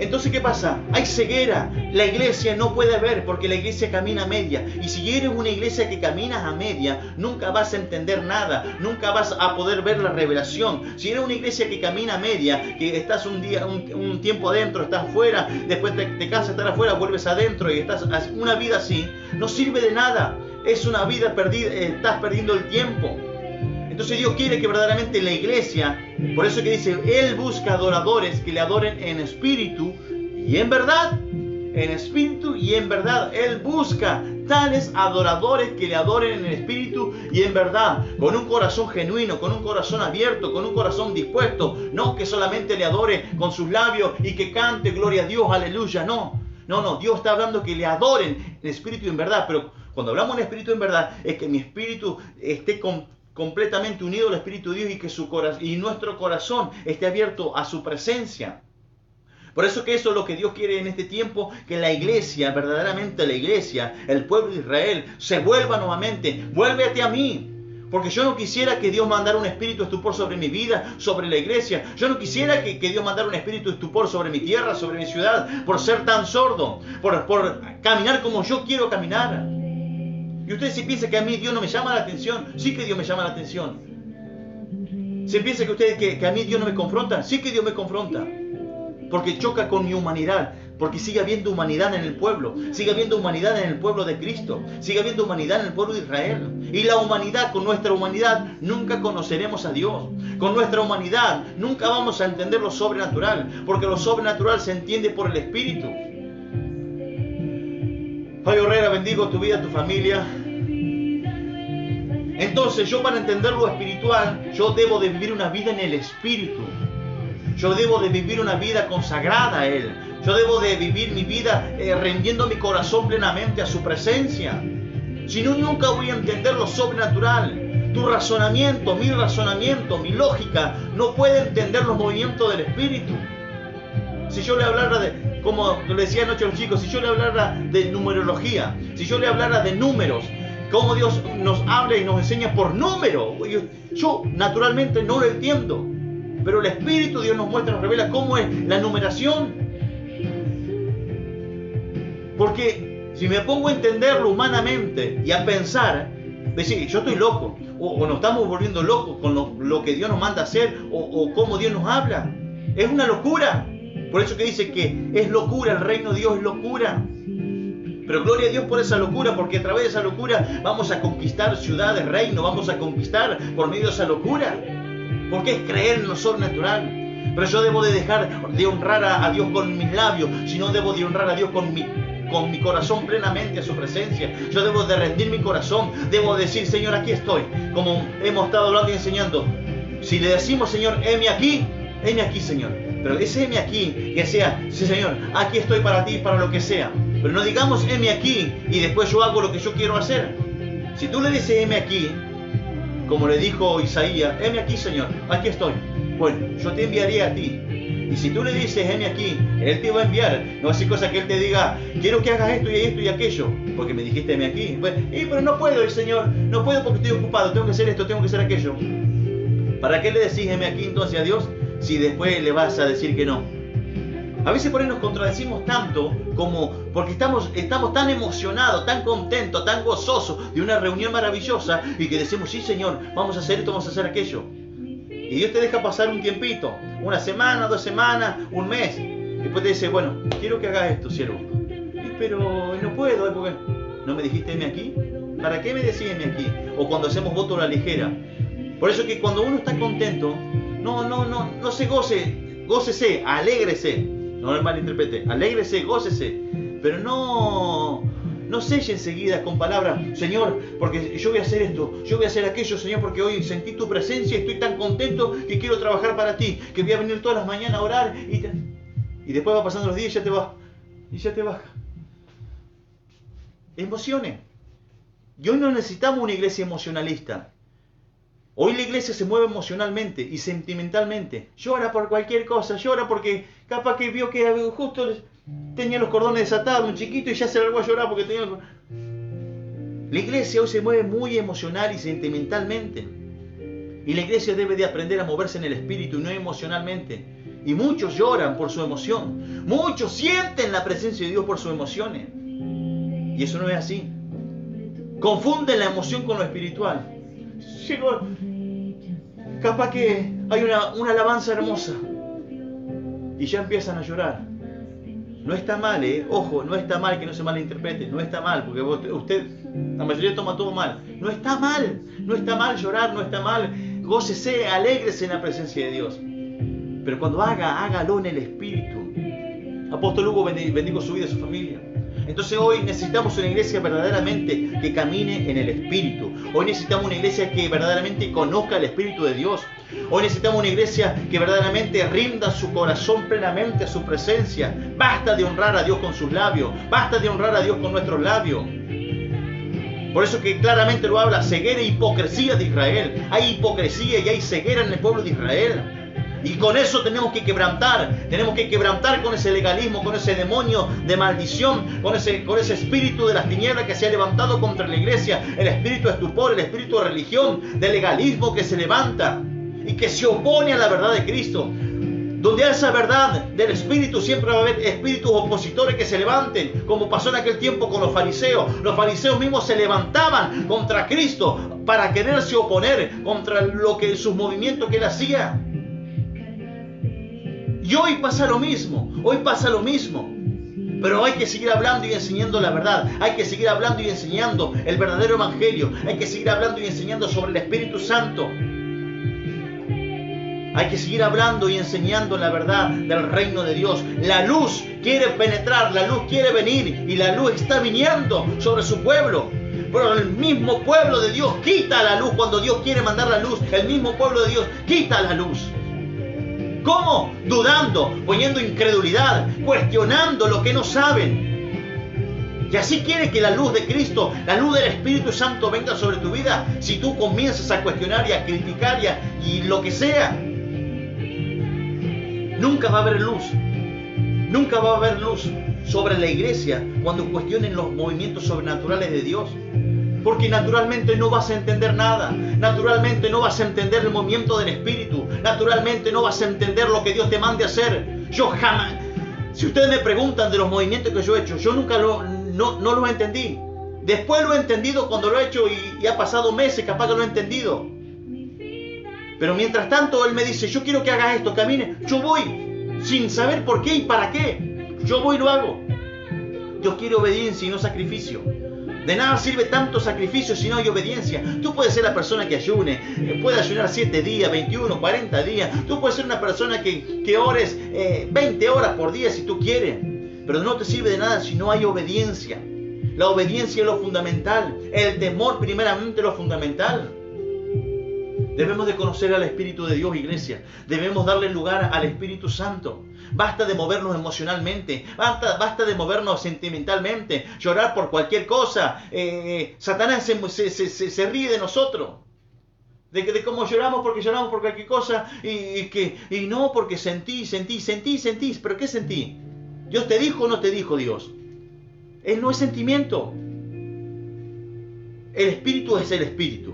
Entonces, ¿qué pasa? Hay ceguera. La iglesia no puede ver porque la iglesia camina a media. Y si eres una iglesia que caminas a media, nunca vas a entender nada. Nunca vas a poder ver la revelación. Si eres una iglesia que camina a media, que estás un tiempo adentro, estás afuera, después te cansas de estar afuera, vuelves adentro y estás una vida así, no sirve de nada. Es una vida perdida, estás perdiendo el tiempo. Entonces Dios quiere que verdaderamente la iglesia, por eso que dice, Él busca adoradores que le adoren en espíritu y en verdad. En espíritu y en verdad. Él busca tales adoradores que le adoren en el espíritu y en verdad, con un corazón genuino, con un corazón abierto, con un corazón dispuesto, no que solamente le adore con sus labios y que cante gloria a Dios, aleluya, no, Dios está hablando que le adoren en espíritu y en verdad, pero cuando hablamos en espíritu y en verdad es que mi espíritu esté completamente unido al Espíritu de Dios y que y nuestro corazón esté abierto a su presencia. Por eso que eso es lo que Dios quiere en este tiempo, que la iglesia, verdaderamente la iglesia, el pueblo de Israel, se vuelva nuevamente. Vuélvete a mí. Porque yo no quisiera que Dios mandara un espíritu de estupor sobre mi vida, sobre la iglesia. Yo no quisiera que Dios mandara un espíritu de estupor sobre mi tierra, sobre mi ciudad, por ser tan sordo, por caminar como yo quiero caminar. Y ustedes si piensan que a mí Dios no me llama la atención, sí que Dios me llama la atención. Si piensan que ustedes que a mí Dios no me confronta, sí que Dios me confronta. Porque choca con mi humanidad, porque sigue habiendo humanidad en el pueblo, sigue habiendo humanidad en el pueblo de Cristo, sigue habiendo humanidad en el pueblo de Israel. Y la humanidad, con nuestra humanidad, nunca conoceremos a Dios. Con nuestra humanidad, nunca vamos a entender lo sobrenatural, porque lo sobrenatural se entiende por el Espíritu. Fabio Herrera, bendigo tu vida, tu familia. Entonces, yo para entender lo espiritual, yo debo de vivir una vida en el Espíritu. Yo debo de vivir una vida consagrada a Él. Yo debo de vivir mi vida rendiendo mi corazón plenamente a su presencia. Si no, nunca voy a entender lo sobrenatural. Tu razonamiento, mi lógica, no puede entender los movimientos del Espíritu. Si yo le hablara de, como le decía anoche a los chicos, si yo le hablara de numerología, si yo le hablara de números, cómo Dios nos habla y nos enseña por número, yo naturalmente no lo entiendo. Pero el Espíritu Dios nos muestra, nos revela cómo es la numeración. Porque si me pongo a entenderlo humanamente y a pensar, decir, yo estoy loco, o nos estamos volviendo locos con lo que Dios nos manda hacer, o cómo Dios nos habla. Es una locura. Por eso que dice que es locura, el reino de Dios es locura. Pero gloria a Dios por esa locura, porque a través de esa locura vamos a conquistar ciudades, reino, vamos a conquistar por medio de esa locura. Porque es creer en lo sobrenatural. Pero yo debo de dejar de honrar a Dios con mis labios, sino debo de honrar a Dios con mi corazón plenamente a su presencia. Yo debo de rendir mi corazón, debo decir, Señor, aquí estoy. Como hemos estado hablando y enseñando, si le decimos, Señor, heme aquí, Señor. Pero ese heme aquí, que sea, sí, Señor, aquí estoy para ti, para lo que sea. Pero no digamos heme aquí y después yo hago lo que yo quiero hacer. Si tú le dices heme aquí, como le dijo Isaías, heme aquí, Señor, aquí estoy. Bueno, yo te enviaré a ti. Y si tú le dices, heme aquí, Él te va a enviar. No hace cosa que Él te diga, quiero que hagas esto y aquello, porque me dijiste, heme aquí. Bueno, pero no puedo, Señor, no puedo porque estoy ocupado, tengo que hacer esto, tengo que hacer aquello. ¿Para qué le decís, heme aquí entonces a Dios, si después le vas a decir que no? A veces por ahí nos contradecimos tanto porque estamos tan emocionados, tan contentos, tan gozosos de una reunión maravillosa y que decimos, sí Señor, vamos a hacer esto, vamos a hacer aquello. Y Dios te deja pasar un tiempito, una semana, 2 semanas, un mes. Y después te dice, bueno, quiero que hagas esto, siervo. Pero no puedo, porque ¿no me dijiste heme aquí? ¿Para qué me decís heme aquí? O cuando hacemos voto a la ligera. Por eso que cuando uno está contento, no se gócese, alégrese. No me malinterprete, alégrese, gócese, pero no selle enseguida con palabras, Señor, porque yo voy a hacer esto, yo voy a hacer aquello, Señor, porque hoy sentí tu presencia y estoy tan contento que quiero trabajar para ti, que voy a venir todas las mañanas a orar y después va pasando los días y ya te baja. Emociones. Y hoy no necesitamos una iglesia emocionalista. Hoy la iglesia se mueve emocionalmente y sentimentalmente. Llora por cualquier cosa, llora porque capaz que vio que justo tenía los cordones desatados, un chiquito, y ya se largó a llorar porque tenía... La iglesia hoy se mueve muy emocional y sentimentalmente. Y la iglesia debe de aprender a moverse en el espíritu y no emocionalmente. Y muchos lloran por su emoción. Muchos sienten la presencia de Dios por sus emociones. Y eso no es así. Confunden la emoción con lo espiritual. Llegó, capaz que hay una alabanza hermosa y ya empiezan a llorar. No está mal, ojo, no está mal, que no se malinterprete, no está mal, porque usted, la mayoría toma todo mal. No está mal llorar, no está mal, gócese, alégrese en la presencia de Dios. Pero cuando hágalo en el Espíritu. Apóstol Hugo, bendigo su vida y su familia. Entonces Entonces hoy necesitamos una iglesia verdaderamente que camine en el Espíritu. Hoy necesitamos una iglesia que verdaderamente conozca el Espíritu de Dios. Hoy necesitamos una iglesia que verdaderamente rinda su corazón plenamente a su presencia. Basta de honrar a Dios con sus labios. Basta de honrar a Dios con nuestros labios. Por eso que claramente lo habla, ceguera e hipocresía de Israel. Hay hipocresía y hay ceguera en el pueblo de Israel. Y con eso tenemos que quebrantar con ese legalismo, con ese demonio de maldición, con ese espíritu de las tinieblas que se ha levantado contra la iglesia, el espíritu de estupor, el espíritu de religión, de legalismo que se levanta y que se opone a la verdad de Cristo. Donde hay esa verdad del Espíritu, siempre va a haber espíritus opositores que se levanten, como pasó en aquel tiempo con los fariseos. Los fariseos mismos se levantaban contra Cristo para quererse oponer contra sus movimientos que él hacía. Y hoy pasa lo mismo, pero hay que seguir hablando y enseñando la verdad, hay que seguir hablando y enseñando el verdadero evangelio, hay que seguir hablando y enseñando sobre el Espíritu Santo, hay que seguir hablando y enseñando la verdad del reino de Dios. La luz quiere penetrar, la luz quiere venir y la luz está viniendo sobre su pueblo. Pero el mismo pueblo de Dios quita la luz cuando Dios quiere mandar la luz. El mismo pueblo de Dios quita la luz. ¿Cómo? Dudando, poniendo incredulidad, cuestionando lo que no saben. Y así quiere que la luz de Cristo, la luz del Espíritu Santo venga sobre tu vida. Si tú comienzas a cuestionar y a criticar y lo que sea, nunca va a haber luz. Nunca va a haber luz sobre la iglesia cuando cuestionen los movimientos sobrenaturales de Dios. Porque naturalmente no vas a entender nada. Naturalmente no vas a entender el movimiento del Espíritu. Naturalmente no vas a entender lo que Dios te mande a hacer. Yo jamás. Si ustedes me preguntan de los movimientos que yo he hecho, yo nunca no los entendí. Después lo he entendido cuando lo he hecho y ha pasado meses, capaz que lo he entendido. Pero mientras tanto Él me dice, yo quiero que hagas esto, camine. Yo voy, sin saber por qué y para qué. Yo voy y lo hago. Dios quiere obediencia y no sacrificio. De nada sirve tanto sacrificio si no hay obediencia. Tú puedes ser la persona que ayune, puede ayunar 7 días, 21, 40 días. Tú puedes ser una persona que ores 20 horas por día si tú quieres. Pero no te sirve de nada si no hay obediencia. La obediencia es lo fundamental. El temor primeramente es lo fundamental. Debemos de conocer al Espíritu de Dios, iglesia. Debemos darle lugar al Espíritu Santo. Basta de movernos emocionalmente. Basta de movernos sentimentalmente. Llorar por cualquier cosa. Satanás se ríe de nosotros. De cómo lloramos por cualquier cosa. Y no porque sentí. ¿Pero qué sentí? ¿Dios te dijo o no te dijo Dios? Él no es sentimiento. El Espíritu es el Espíritu.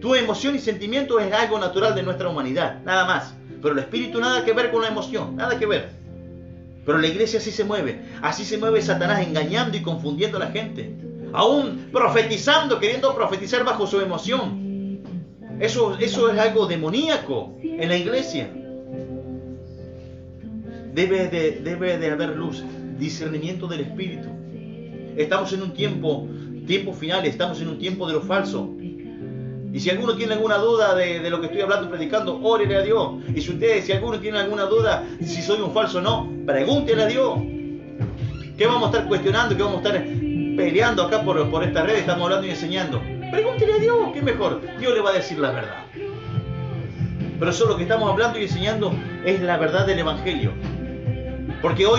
Tu emoción y sentimiento es algo natural de nuestra humanidad, nada más. Pero el Espíritu nada que ver con la emoción, nada que ver. Pero la iglesia así se mueve Satanás engañando y confundiendo a la gente. Aún profetizando, queriendo profetizar bajo su emoción. Eso es algo demoníaco en la iglesia. Debe de haber luz, discernimiento del Espíritu. Estamos en un tiempo final, estamos en un tiempo de lo falso. Y si alguno tiene alguna duda de lo que estoy hablando, predicando, órele a Dios. Y si alguno tiene alguna duda si soy un falso o no, pregúntele a Dios. ¿Qué vamos a estar cuestionando? ¿Qué vamos a estar peleando acá por esta red? Estamos hablando y enseñando. Pregúntele a Dios, ¿qué mejor? Dios le va a decir la verdad. Pero eso lo que estamos hablando y enseñando es la verdad del Evangelio. Porque hoy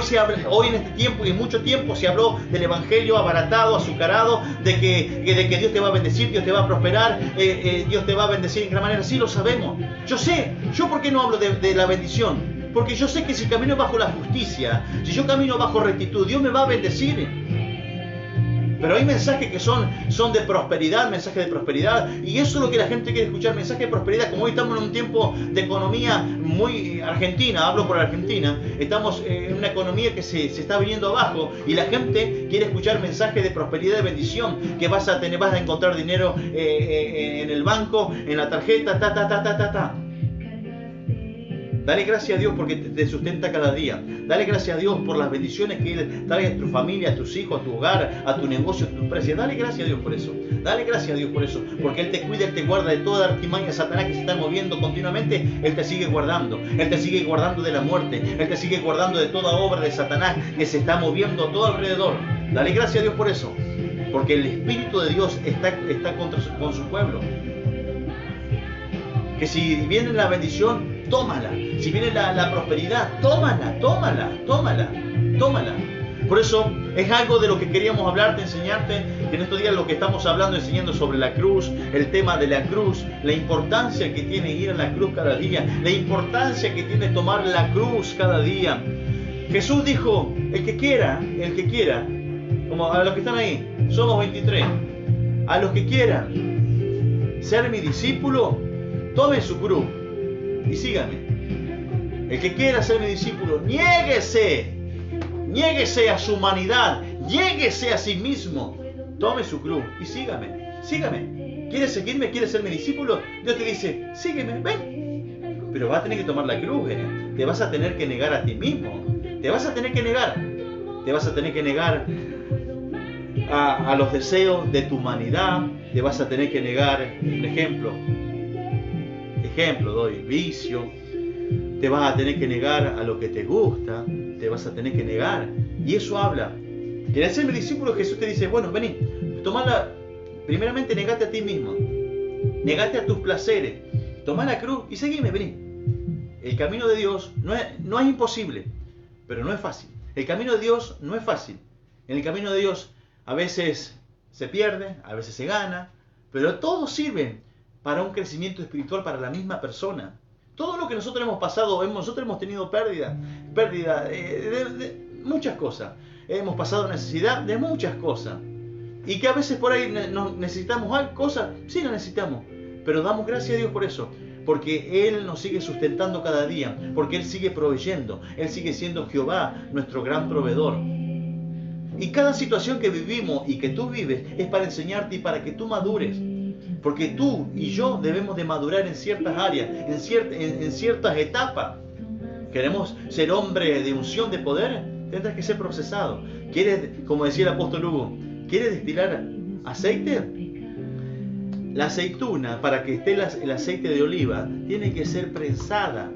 en este tiempo y en mucho tiempo se habló del evangelio abaratado, azucarado, de que Dios te va a bendecir, Dios te va a prosperar, Dios te va a bendecir en gran manera. Sí, lo sabemos. Yo sé. ¿Yo por qué no hablo de la bendición? Porque yo sé que si camino bajo la justicia, si yo camino bajo rectitud, Dios me va a bendecir. Pero hay mensajes que son de prosperidad, mensajes de prosperidad, y eso es lo que la gente quiere escuchar, mensajes de prosperidad. Como hoy estamos en un tiempo de economía muy argentina, hablo por Argentina, estamos en una economía que se está viniendo abajo, y la gente quiere escuchar mensajes de prosperidad, de bendición, que vas a encontrar dinero en el banco, en la tarjeta, Dale gracias a Dios porque te sustenta cada día. Dale gracias a Dios por las bendiciones que Él trae a tu familia, a tus hijos, a tu hogar, a tu negocio, a tu empresa. Dale gracias a Dios por eso. Dale gracias a Dios por eso. Porque Él te cuida, Él te guarda de toda artimaña de Satanás que se está moviendo continuamente. Él te sigue guardando. Él te sigue guardando de la muerte. Él te sigue guardando de toda obra de Satanás que se está moviendo a todo alrededor. Dale gracias a Dios por eso. Porque el Espíritu de Dios está con su pueblo. Que si viene la bendición, tómala. Si viene la prosperidad, tómala. Por eso es algo de lo que queríamos hablarte, enseñarte. En estos días lo que estamos hablando, enseñando sobre la cruz, el tema de la cruz, la importancia que tiene ir a la cruz cada día, la importancia que tiene tomar la cruz cada día. Jesús dijo, el que quiera, como a los que están ahí, somos 23, a los que quieran ser mi discípulo, tome su cruz y síganme. El que quiera ser mi discípulo, niéguese a su humanidad, niéguese a sí mismo, tome su cruz y sígame. ¿Quieres seguirme? ¿Quieres ser mi discípulo? Dios te dice, sígueme, ven. Pero vas a tener que tomar la cruz, te vas a tener que negar a ti mismo, te vas a tener que negar a los deseos de tu humanidad, te vas a tener que negar, un ejemplo doy, vicio, te vas a tener que negar a lo que te gusta, te vas a tener que negar. Y eso habla. ¿Querés ser mi discípulo? Jesús te dice, bueno, vení, tomala, primeramente negate a ti mismo, negate a tus placeres, tomá la cruz y seguime, vení. El camino de Dios no es imposible, pero no es fácil. El camino de Dios no es fácil. En el camino de Dios a veces se pierde, a veces se gana, pero todo sirve para un crecimiento espiritual para la misma persona. Todo lo que nosotros hemos pasado, nosotros hemos tenido pérdida de muchas cosas. Hemos pasado necesidad de muchas cosas. Y que a veces por ahí necesitamos cosas, sí las necesitamos, pero damos gracias a Dios por eso. Porque Él nos sigue sustentando cada día, porque Él sigue proveyendo, Él sigue siendo Jehová, nuestro gran proveedor. Y cada situación que vivimos y que tú vives es para enseñarte y para que tú madures. Porque tú y yo debemos de madurar en ciertas áreas, en ciertas etapas. Queremos ser hombre de unción, de poder, tendrás que ser procesado. ¿Quieres, como decía el apóstol Hugo, quieres destilar aceite? La aceituna, para que esté el aceite de oliva, tiene que ser prensada.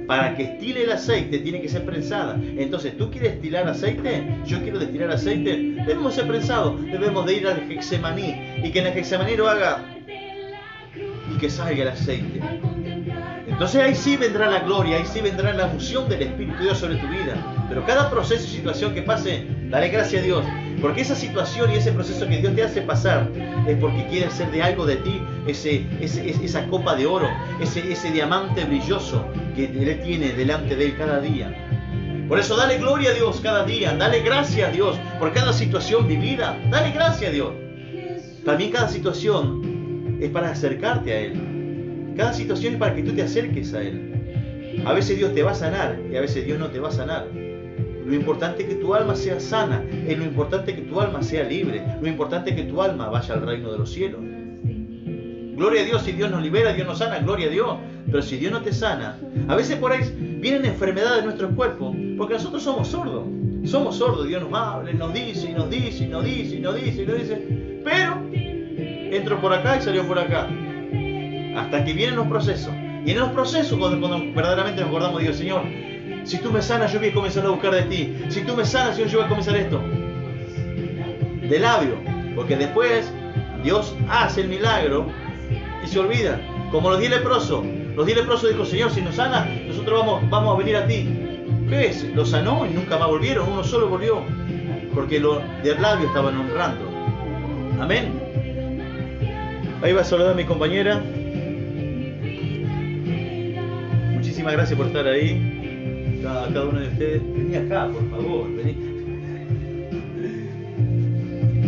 Para que estile el aceite, tiene que ser prensada. Entonces, ¿tú quieres destilar aceite? Yo quiero destilar aceite. Debemos ser prensados. Debemos de ir al Getsemaní. Y que en el Getsemaní lo haga y que salga el aceite. Entonces ahí sí vendrá la gloria, ahí sí vendrá la unción del Espíritu de Dios sobre tu vida. Pero cada proceso y situación que pase, dale gracias a Dios. Porque esa situación y ese proceso que Dios te hace pasar es porque quiere hacer de algo de ti esa copa de oro, ese diamante brilloso que Él tiene delante de Él cada día. Por eso dale gloria a Dios cada día, dale gracias a Dios por cada situación vivida, dale gracias a Dios. También cada situación es para acercarte a Él. Cada situación es para que tú te acerques a Él. A veces Dios te va a sanar y a veces Dios no te va a sanar. Lo importante es que tu alma sea sana, es lo importante es que tu alma sea libre, lo importante es que tu alma vaya al reino de los cielos. Gloria a Dios, si Dios nos libera, Dios nos sana, gloria a Dios. Pero si Dios no te sana, a veces por ahí vienen enfermedades de nuestro cuerpo, porque nosotros somos sordos. Somos sordos, Dios nos habla, nos dice, y nos dice, y nos dice, y nos dice, y nos dice. Pero entró por acá y salió por acá. Hasta que vienen los procesos. Y en los procesos, cuando verdaderamente nos acordamos de Dios, Señor, si tú me sanas, yo voy a comenzar a buscar de ti. Si tú me sanas, Señor, yo voy a comenzar esto. De labio. Porque después Dios hace el milagro y se olvida. Como los 10 leprosos. Los 10 leprosos dijo, Señor, si nos sana, nosotros vamos a venir a ti. ¿Qué es? Lo sanó y nunca más volvieron. Uno solo volvió. Porque los de labio estaban honrando. Amén. Ahí va a saludar a mi compañera. Muchísimas gracias por estar ahí. Cada uno de ustedes. Vení acá, por favor. Vení.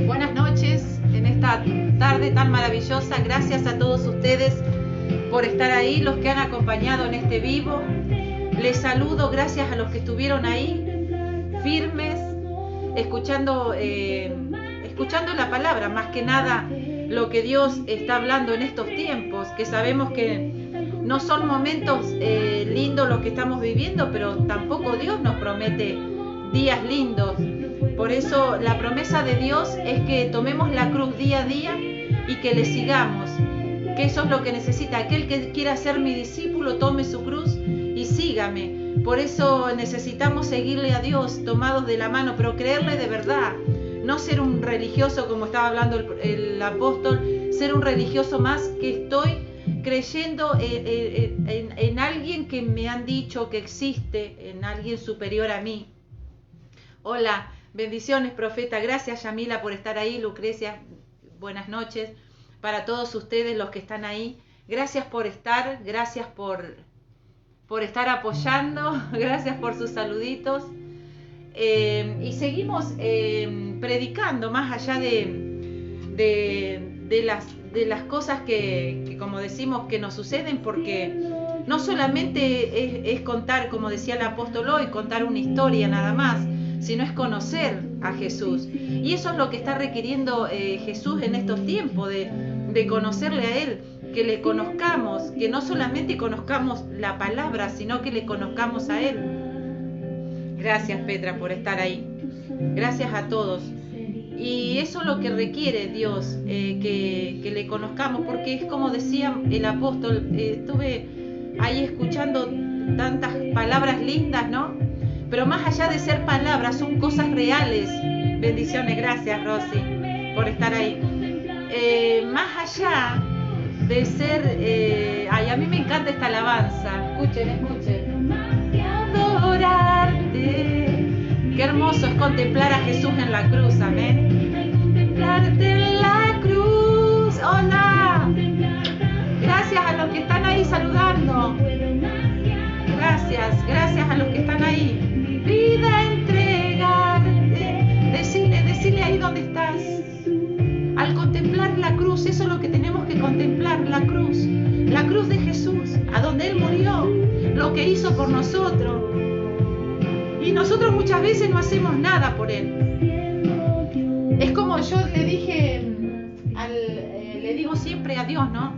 Buenas noches en esta tarde tan maravillosa. Gracias a todos ustedes por estar ahí, los que han acompañado en este vivo. Les saludo, gracias a los que estuvieron ahí, firmes, escuchando la palabra, más que nada lo que Dios está hablando en estos tiempos, que sabemos que no son momentos lindos los que estamos viviendo, pero tampoco Dios nos promete días lindos. Por eso la promesa de Dios es que tomemos la cruz día a día y que le sigamos, que eso es lo que necesita. Aquel que quiera ser mi discípulo, tome su cruz y sígame. Por eso necesitamos seguirle a Dios tomados de la mano, pero creerle de verdad. no ser un religioso, como estaba hablando el apóstol, ser un religioso más, que estoy creyendo en alguien que me han dicho que existe, en alguien superior a mí. Hola, bendiciones, profeta. Gracias, Yamila, por estar ahí. Lucrecia, buenas noches. Para todos ustedes, los que están ahí, gracias por estar, gracias por estar apoyando, gracias por sus saluditos. Y seguimos predicando más allá de las cosas que, como decimos, que nos suceden, porque no solamente es contar, como decía el apóstol hoy, contar una historia nada más, sino es conocer a Jesús. Y eso es lo que está requiriendo Jesús en estos tiempos, de conocerle a Él, que le conozcamos, que no solamente conozcamos la palabra, sino que le conozcamos a Él. Gracias, Petra, por estar ahí. Gracias a todos. Y eso es lo que requiere Dios, que le conozcamos, porque es como decía el apóstol, estuve ahí escuchando tantas palabras lindas, ¿no? Pero más allá de ser palabras, son cosas reales. Bendiciones, gracias, Rosy, por estar ahí. Más allá de ser... a mí me encanta esta alabanza. Escuchen. Adorarte. Qué hermoso es contemplar a Jesús en la cruz, amén. Contemplarte en la cruz. Hola. Gracias a los que están ahí saludando. Gracias a los que están ahí. Vida entregarte. Decile ahí donde estás. Al contemplar la cruz, eso es lo que tenemos que contemplar, la cruz de Jesús, a donde Él murió, lo que hizo por nosotros. Y nosotros muchas veces no hacemos nada por Él. Es como yo le digo siempre a Dios, ¿no?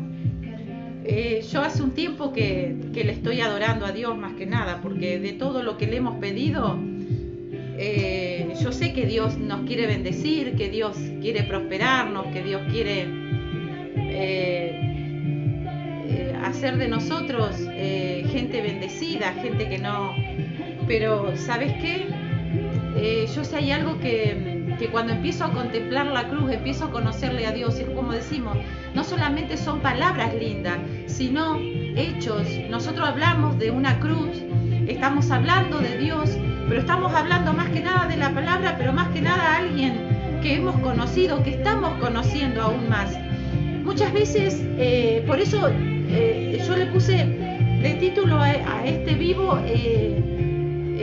Yo hace un tiempo que le estoy adorando a Dios más que nada, porque de todo lo que le hemos pedido, yo sé que Dios nos quiere bendecir, que Dios quiere prosperarnos, que Dios quiere hacer de nosotros gente bendecida, gente que no... Pero ¿sabes qué? Yo sé, hay algo que cuando empiezo a contemplar la cruz, empiezo a conocerle a Dios. Es como decimos, no solamente son palabras lindas, sino hechos. Nosotros hablamos de una cruz, estamos hablando de Dios, pero estamos hablando más que nada de la palabra, pero más que nada a alguien que hemos conocido, que estamos conociendo aún más. Muchas veces, por eso yo le puse de título a este vivo,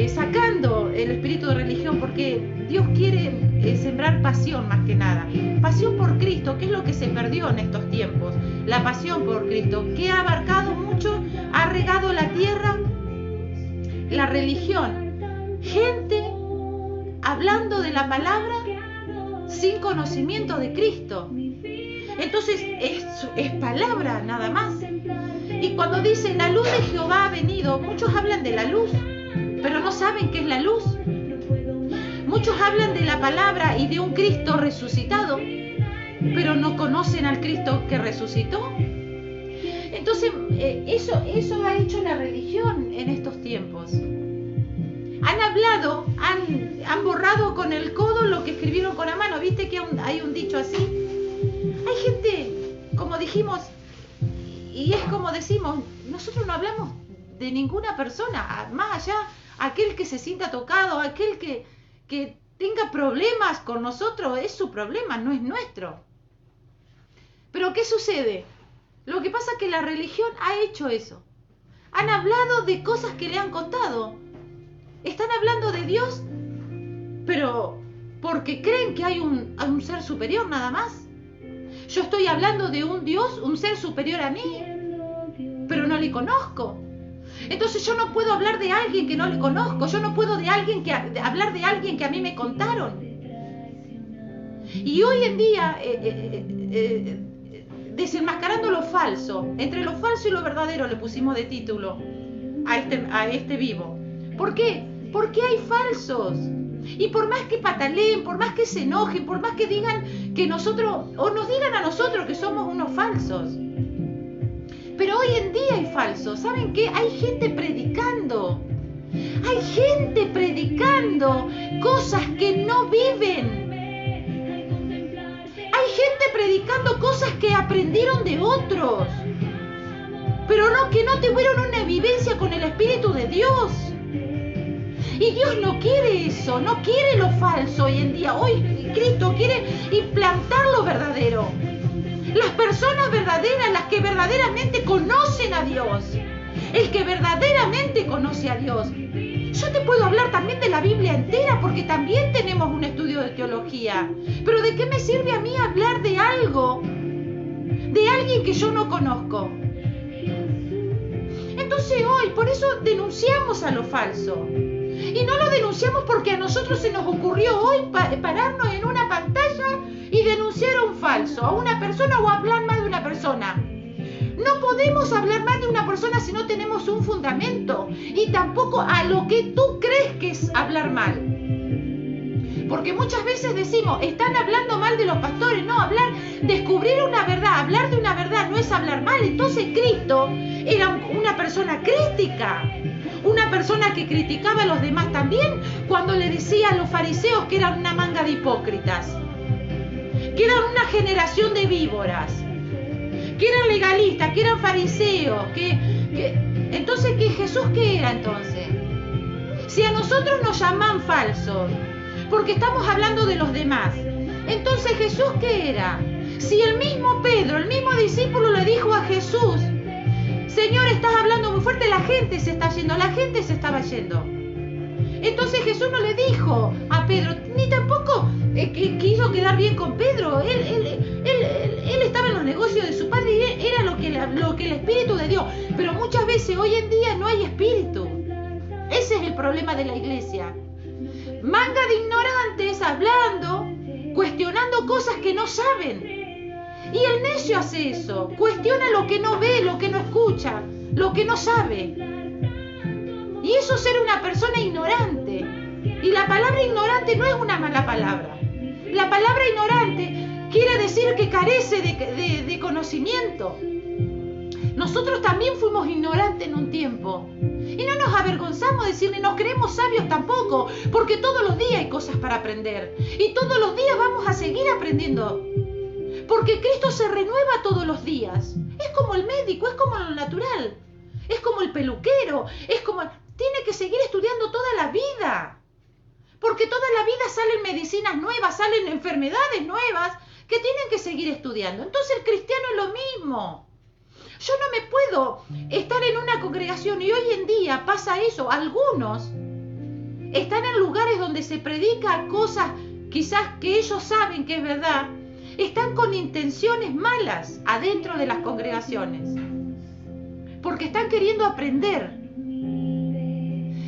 sacando el espíritu de religión, porque Dios quiere sembrar pasión más que nada. Pasión por Cristo, que es lo que se perdió en estos tiempos. La pasión por Cristo, que ha abarcado mucho, ha regado la tierra, la religión. Gente hablando de la palabra sin conocimiento de Cristo. Entonces es palabra nada más. Y cuando dice la luz de Jehová ha venido, muchos hablan de la luz, pero no saben qué es la luz. Muchos hablan de la palabra y de un Cristo resucitado, pero no conocen al Cristo que resucitó. Entonces eso ha hecho la religión en estos tiempos. Han hablado, han borrado con el codo lo que escribieron con la mano. ¿Viste que hay un dicho así? Hay gente, como dijimos, y es como decimos, nosotros no hablamos de ninguna persona, más allá, aquel que se sienta tocado, aquel que tenga problemas con nosotros, es su problema, no es nuestro. Pero ¿qué sucede? Lo que pasa es que la religión ha hecho eso. Han hablado de cosas que le han contado. Están hablando de Dios, pero porque creen que hay un ser superior nada más. Yo estoy hablando de un Dios, un ser superior a mí, pero no le conozco. Entonces yo no puedo hablar de alguien que no le conozco. Yo no puedo hablar de alguien que a mí me contaron. Y hoy en día, desenmascarando lo falso, entre lo falso y lo verdadero le pusimos de título a este vivo. ¿Por qué? Porque hay falsos. Y por más que pataleen, por más que se enojen, por más que digan que nosotros, o nos digan a nosotros que somos unos falsos. Pero hoy en día hay falsos. ¿Saben qué? Hay gente predicando. Hay gente predicando cosas que no viven. gente predicando cosas que aprendieron de otros, pero no, que no tuvieron una vivencia con el Espíritu de Dios. Y Dios no quiere eso, no quiere lo falso hoy en día. Hoy Cristo quiere implantar lo verdadero. Las personas verdaderas, las que verdaderamente conocen a Dios. El que verdaderamente conoce a Dios. Yo te puedo hablar también de la Biblia entera, porque también tenemos un estudio de teología. Pero ¿de qué me sirve a mí hablar de algo, de alguien que yo no conozco? Entonces hoy, por eso denunciamos a lo falso. Y no lo denunciamos porque a nosotros se nos ocurrió hoy pararnos en una pantalla y denunciar a un falso, a una persona, o hablar mal de una persona. No podemos hablar mal de una persona si no tenemos un fundamento, y tampoco a lo que tú crees que es hablar mal. Porque muchas veces decimos, están hablando mal de los pastores. No, descubrir una verdad, hablar de una verdad no es hablar mal. Entonces Cristo era una persona crítica, una persona que criticaba a los demás también, cuando le decía a los fariseos que eran una manga de hipócritas, que eran una generación de víboras, que eran legalistas, que eran fariseos, entonces, ¿qué Jesús qué era entonces? Si a nosotros nos llaman falsos, porque estamos hablando de los demás, entonces Jesús ¿qué era? Si el mismo Pedro, el mismo discípulo le dijo a Jesús, Señor, estás hablando muy fuerte, la gente se está yendo, la gente se estaba yendo. Entonces Jesús no le dijo a Pedro, ni tampoco quiso quedar bien con Pedro. Él estaba en los negocios de su padre y era lo que el Espíritu de Dios. Pero muchas veces hoy en día no hay Espíritu. Ese es el problema de la iglesia. Manga de ignorantes hablando, cuestionando cosas que no saben. Y el necio hace eso, cuestiona lo que no ve, lo que no escucha, lo que no sabe. Y eso es ser una persona ignorante. Y la palabra ignorante no es una mala palabra. La palabra ignorante quiere decir que carece de conocimiento. Nosotros también fuimos ignorantes en un tiempo. Y no nos avergonzamos de decirle, no creemos sabios tampoco, porque todos los días hay cosas para aprender. Y todos los días vamos a seguir aprendiendo. Porque Cristo se renueva todos los días. Es como el médico, es como lo natural. Es como el peluquero, es como... Tiene que seguir estudiando toda la vida. Porque toda la vida salen medicinas nuevas, salen enfermedades nuevas que tienen que seguir estudiando. Entonces el cristiano es lo mismo. Yo no me puedo estar en una congregación, y hoy en día pasa eso. Algunos están en lugares donde se predica cosas quizás que ellos saben que es verdad. Están con intenciones malas adentro de las congregaciones. Porque están queriendo aprender.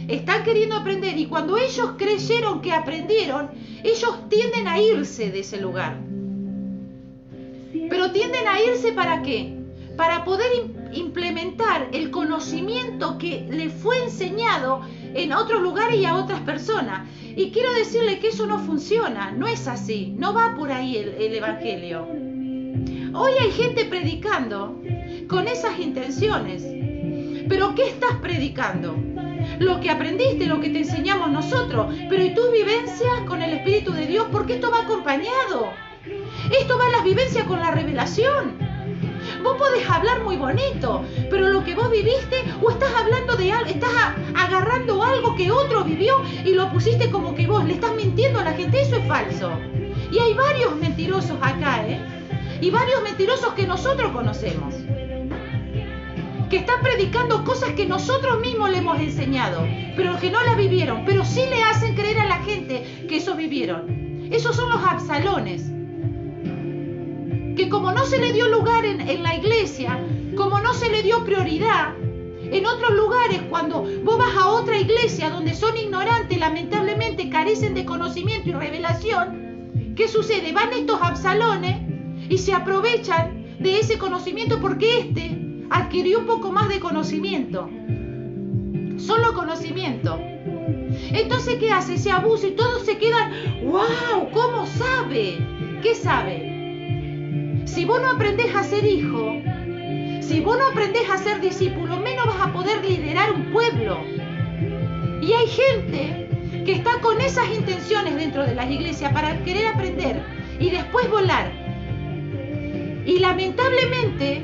Están queriendo aprender, y cuando ellos creyeron que aprendieron, ellos tienden a irse de ese lugar. Pero tienden a irse ¿para qué? Para poder implementar el conocimiento que le fue enseñado en otros lugares y a otras personas. Y quiero decirle que eso no funciona, no es así, no va por ahí el evangelio. Hoy hay gente predicando con esas intenciones. ¿Pero qué estás predicando? Lo que aprendiste, lo que te enseñamos nosotros, pero ¿y tus vivencias con el Espíritu de Dios? Porque esto va acompañado. Esto va en las vivencias con la revelación. Vos podés hablar muy bonito, pero lo que vos viviste, o estás hablando de algo, estás agarrando algo que otro vivió y lo pusiste como que vos le estás mintiendo a la gente. Eso es falso. Y hay varios mentirosos acá, y varios mentirosos que nosotros conocemos, que están predicando cosas que nosotros mismos le hemos enseñado, pero que no la vivieron, pero sí le hacen creer a la gente que eso vivieron. Esos son los absalones, que como no se le dio lugar en la iglesia, como no se le dio prioridad, en otros lugares, cuando vos vas a otra iglesia donde son ignorantes, lamentablemente carecen de conocimiento y revelación, ¿qué sucede? Van estos absalones y se aprovechan de ese conocimiento porque adquirió un poco más de conocimiento, solo conocimiento. Entonces, ¿qué hace? Se abusa y todos se quedan, ¡wow! ¿Cómo sabe? ¿Qué sabe? Si vos no aprendés a ser hijo, si vos no aprendés a ser discípulo, menos vas a poder liderar un pueblo. Y hay gente que está con esas intenciones dentro de las iglesias para querer aprender y después volar. Y lamentablemente,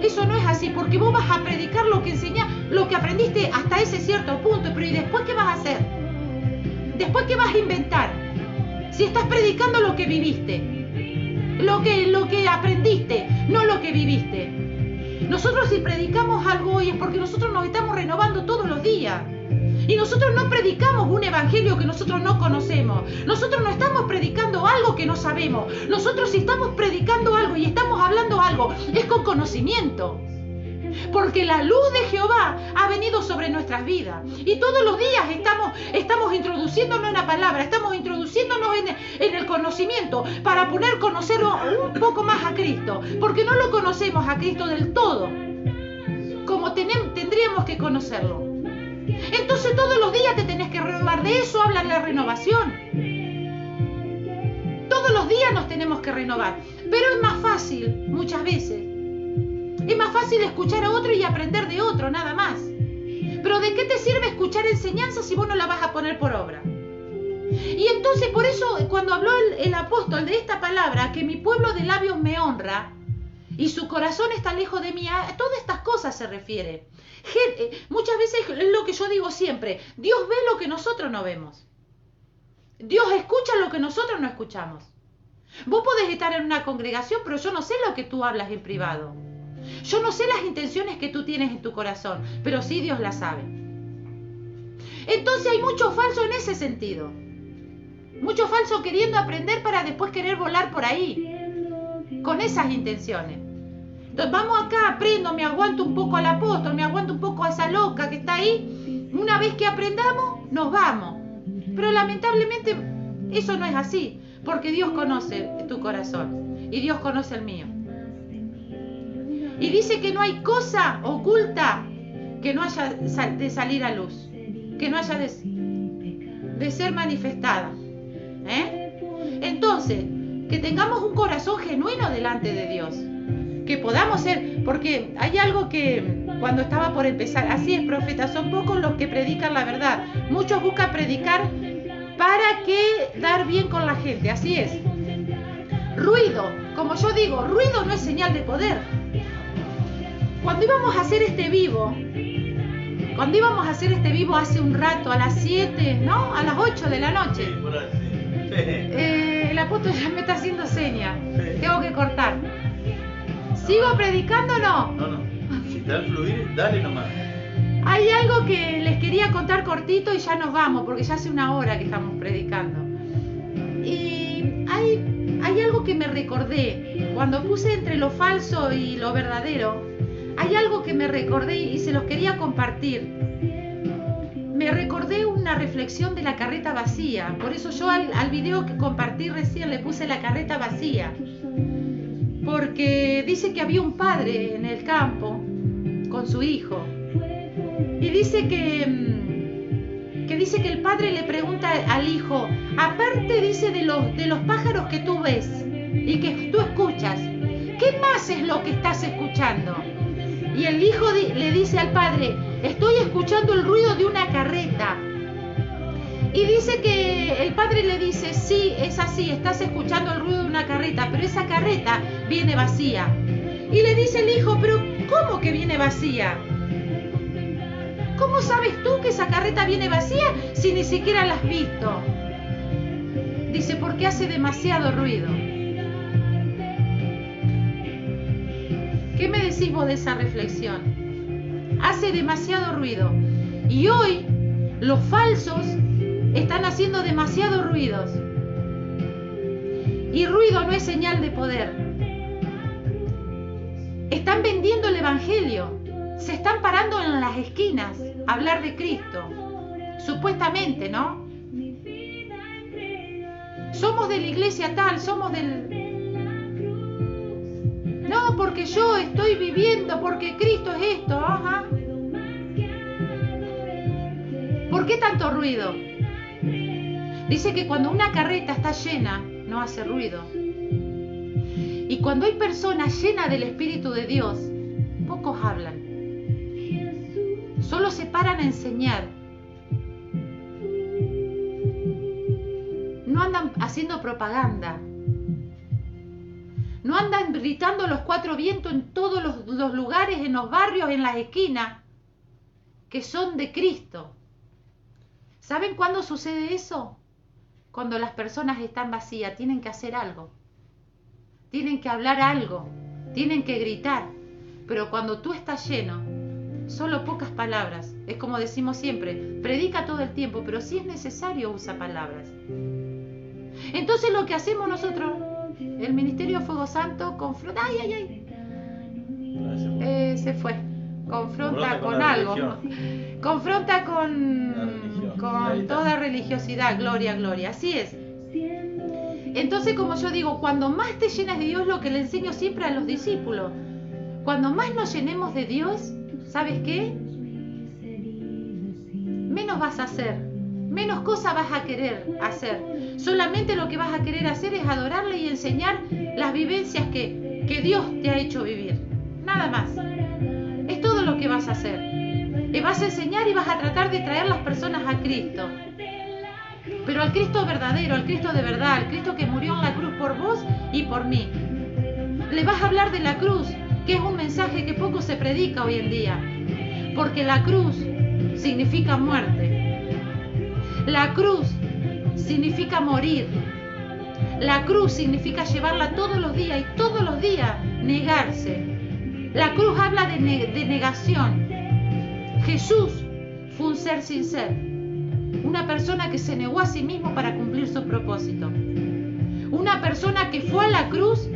eso no es así, porque vos vas a predicar lo que enseñás, lo que aprendiste hasta ese cierto punto, pero ¿y después qué vas a hacer? ¿Después qué vas a inventar? Si estás predicando lo que viviste, lo que aprendiste, no lo que viviste. Nosotros si predicamos algo hoy es porque nosotros nos estamos renovando todos los días. Y nosotros no predicamos un evangelio que nosotros no conocemos. Nosotros no estamos predicando algo que no sabemos. Nosotros si estamos predicando algo y estamos hablando algo, es con conocimiento. Porque la luz de Jehová ha venido sobre nuestras vidas. Y todos los días estamos introduciéndonos en la palabra, estamos introduciéndonos en el conocimiento para poder conocerlo un poco más a Cristo. Porque no lo conocemos a Cristo del todo, como tendríamos que conocerlo. Entonces todos los días te tenés que renovar. De eso habla la renovación. Todos los días nos tenemos que renovar. Pero es más fácil, muchas veces, es más fácil escuchar a otro y aprender de otro, nada más. Pero ¿de qué te sirve escuchar enseñanza si vos no la vas a poner por obra? Y entonces por eso cuando habló el apóstol de esta palabra, que mi pueblo de labios me honra y su corazón está lejos de mí, a todas estas cosas se refiere. Muchas veces es lo que yo digo siempre, Dios ve lo que nosotros no vemos. Dios escucha lo que nosotros no escuchamos. Vos podés estar en una congregación, pero yo no sé lo que tú hablas en privado. Yo no sé las intenciones que tú tienes en tu corazón, pero sí Dios las sabe. Entonces hay mucho falso en ese sentido. Mucho falso queriendo aprender para después querer volar por ahí, con esas intenciones. Entonces vamos acá, aprendo, me aguanto un poco al apóstol, me aguanto un poco a esa loca que está ahí. Una vez que aprendamos, nos vamos. Pero lamentablemente eso no es así, porque Dios conoce tu corazón y Dios conoce el mío. Y dice que no hay cosa oculta que no haya de salir a luz, que no haya de ser manifestada. Entonces, que tengamos un corazón genuino delante de Dios. Que podamos ser, porque hay algo que cuando estaba por empezar, así es, profeta, son pocos los que predican la verdad. Muchos buscan predicar para dar bien con la gente, así es. Ruido, como yo digo, ruido no es señal de poder. Cuando íbamos a hacer este vivo hace un rato, a las 7, ¿no? A las 8 de la noche. Sí, por ahí, sí. El apóstol ya me está haciendo señas. Tengo que cortar. ¿Sigo predicando o no? No. Si está al fluir, dale nomás. Hay algo que les quería contar cortito y ya nos vamos, porque ya hace una hora que estamos predicando. Y hay algo que me recordé. Cuando puse entre lo falso y lo verdadero, hay algo que me recordé y se los quería compartir. Me recordé una reflexión de la carreta vacía. Por eso yo al video que compartí recién le puse la carreta vacía. Porque dice que había un padre en el campo con su hijo. Y dice que el padre le pregunta al hijo, aparte dice de los pájaros que tú ves y que tú escuchas, ¿qué más es lo que estás escuchando? Y el hijo le dice al padre, estoy escuchando el ruido de una carreta. Y dice que el padre le dice, sí, es así, estás escuchando el ruido de una carreta, pero esa carreta viene vacía. Y le dice el hijo, pero ¿cómo que viene vacía? ¿Cómo sabes tú que esa carreta viene vacía si ni siquiera la has visto? Dice, porque hace demasiado ruido. ¿Qué me decís vos de esa reflexión? Hace demasiado ruido. Y hoy los falsos están haciendo demasiados ruidos. Y ruido no es señal de poder. Están vendiendo el evangelio. Se están parando en las esquinas a hablar de Cristo. Supuestamente, ¿no? Somos de la iglesia tal, somos del... No, porque yo estoy viviendo, porque Cristo es esto, ajá. ¿Por qué tanto ruido? Dice que cuando una carreta está llena, no hace ruido. Y cuando hay personas llenas del Espíritu de Dios, pocos hablan. Solo se paran a enseñar. No andan haciendo propaganda. no andan gritando los cuatro vientos en todos los lugares, en los barrios, en las esquinas, que son de Cristo. ¿Saben cuándo sucede eso? Cuando las personas están vacías, tienen que hacer algo, tienen que hablar algo, tienen que gritar. Pero cuando tú estás lleno, solo pocas palabras. Es como decimos siempre, predica todo el tiempo, pero si es necesario usa palabras. Entonces lo que hacemos nosotros, el Ministerio Fuego Santo, confronta, se fue, confronta con algo, confronta con toda religiosidad, gloria, gloria, así es. Entonces, como yo digo, cuando más te llenas de Dios, lo que le enseño siempre a los discípulos, cuando más nos llenemos de Dios, ¿sabes qué? Menos vas a hacer, menos cosas vas a querer hacer. Solamente lo que vas a querer hacer es adorarle y enseñar las vivencias que Dios te ha hecho vivir. Nada más. Es todo lo que vas a hacer. Le vas a enseñar y vas a tratar de traer las personas a Cristo. Pero al Cristo verdadero, al Cristo de verdad, al Cristo que murió en la cruz por vos y por mí. Le vas a hablar de la cruz, que es un mensaje que poco se predica hoy en día. Porque la cruz significa muerte. La cruz significa morir. La cruz significa llevarla todos los días y todos los días negarse. La cruz habla de negación. Jesús fue un ser sin ser. Una persona que se negó a sí mismo para cumplir su propósito. Una persona que fue a la cruz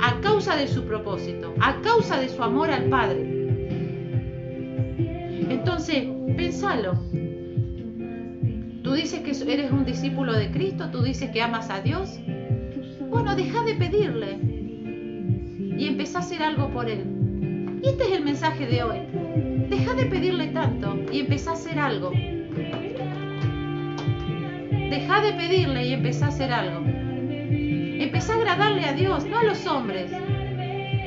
a causa de su propósito, a causa de su amor al Padre. Entonces, pensalo. Tú dices que eres un discípulo de Cristo, tú dices que amas a Dios. Bueno, deja de pedirle y empezá a hacer algo por Él. Y este es el mensaje de hoy. Deja de pedirle tanto y empezá a hacer algo. Deja de pedirle y empezá a hacer algo. Empezá a agradarle a Dios, no a los hombres.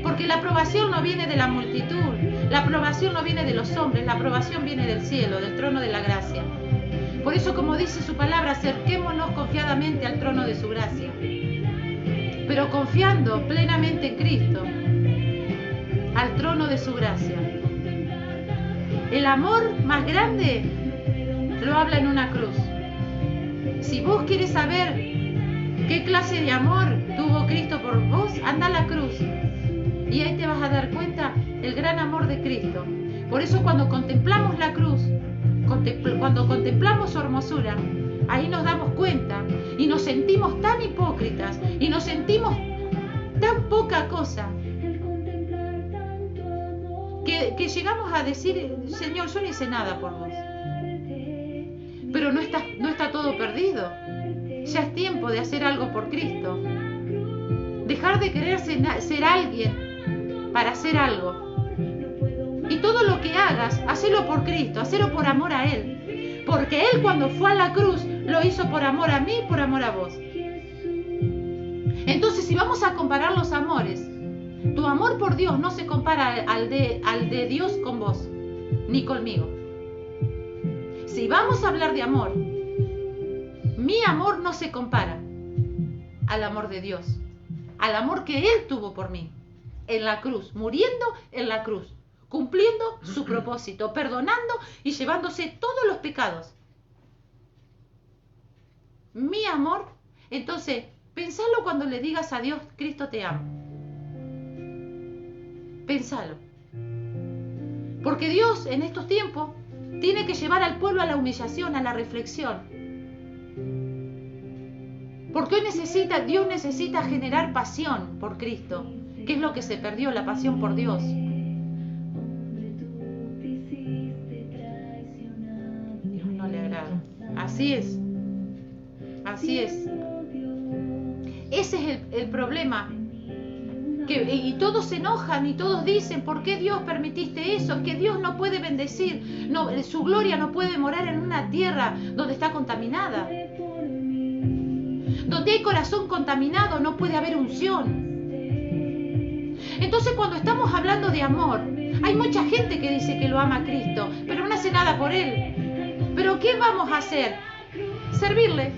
Porque la aprobación no viene de la multitud, la aprobación no viene de los hombres, la aprobación viene del cielo, del trono de la gracia. Por eso, como dice su palabra, acerquémonos confiadamente al trono de su gracia. Pero confiando plenamente en Cristo, al trono de su gracia. El amor más grande lo habla en una cruz. Si vos quieres saber qué clase de amor tuvo Cristo por vos, anda a la cruz. Y ahí te vas a dar cuenta el gran amor de Cristo. Por eso cuando contemplamos la cruz, cuando contemplamos su hermosura, ahí nos damos cuenta y nos sentimos tan hipócritas y nos sentimos tan poca cosa que llegamos a decir, Señor, yo no hice nada por vos. Pero no está todo perdido. Ya es tiempo de hacer algo por Cristo. Dejar de querer ser alguien para hacer algo. Y todo lo que hagas, hacelo por Cristo, hacelo por amor a Él. Porque Él cuando fue a la cruz, lo hizo por amor a mí y por amor a vos. Entonces, si vamos a comparar los amores, tu amor por Dios no se compara al de Dios con vos, ni conmigo. Si vamos a hablar de amor, mi amor no se compara al amor de Dios, al amor que Él tuvo por mí, en la cruz, muriendo en la cruz, cumpliendo su propósito, perdonando y llevándose todos los pecados. Mi amor, entonces, pensalo cuando le digas a Dios, Cristo te amo. Pensalo. Porque Dios en estos tiempos tiene que llevar al pueblo a la humillación, a la reflexión. Porque hoy Dios necesita generar pasión por Cristo, que es lo que se perdió, la pasión por Dios. Dios no le agrada. Así es. Así es. Ese es el problema. Y todos se enojan y todos dicen, ¿por qué Dios permitiste eso? Es que Dios no puede bendecir, no, su gloria no puede morar en una tierra donde está contaminada. Donde hay corazón contaminado no puede haber unción. Entonces cuando estamos hablando de amor, hay mucha gente que dice que lo ama a Cristo, pero no hace nada por Él. ¿Pero qué vamos a hacer? Servirle.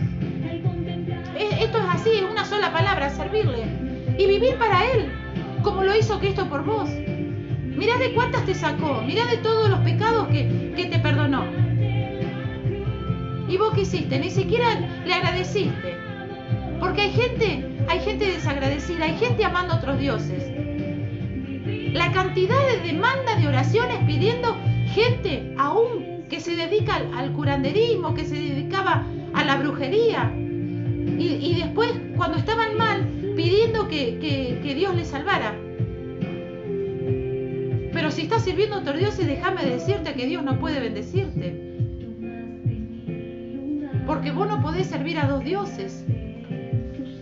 Esto es así, es una sola palabra, servirle. y vivir para Él, como lo hizo Cristo por vos. Mirá de cuántas te sacó, mirá de todos los pecados que te perdonó. ¿Y vos qué hiciste? Ni siquiera le agradeciste. Porque hay gente desagradecida, hay gente amando a otros dioses. La cantidad de demanda de oraciones pidiendo gente aún que se dedica al curanderismo, que se dedicaba a la brujería. Y después, cuando estaban mal, pidiendo que Dios les salvara. Pero si estás sirviendo a otros dioses, déjame decirte que Dios no puede bendecirte. Porque vos no podés servir a dos dioses.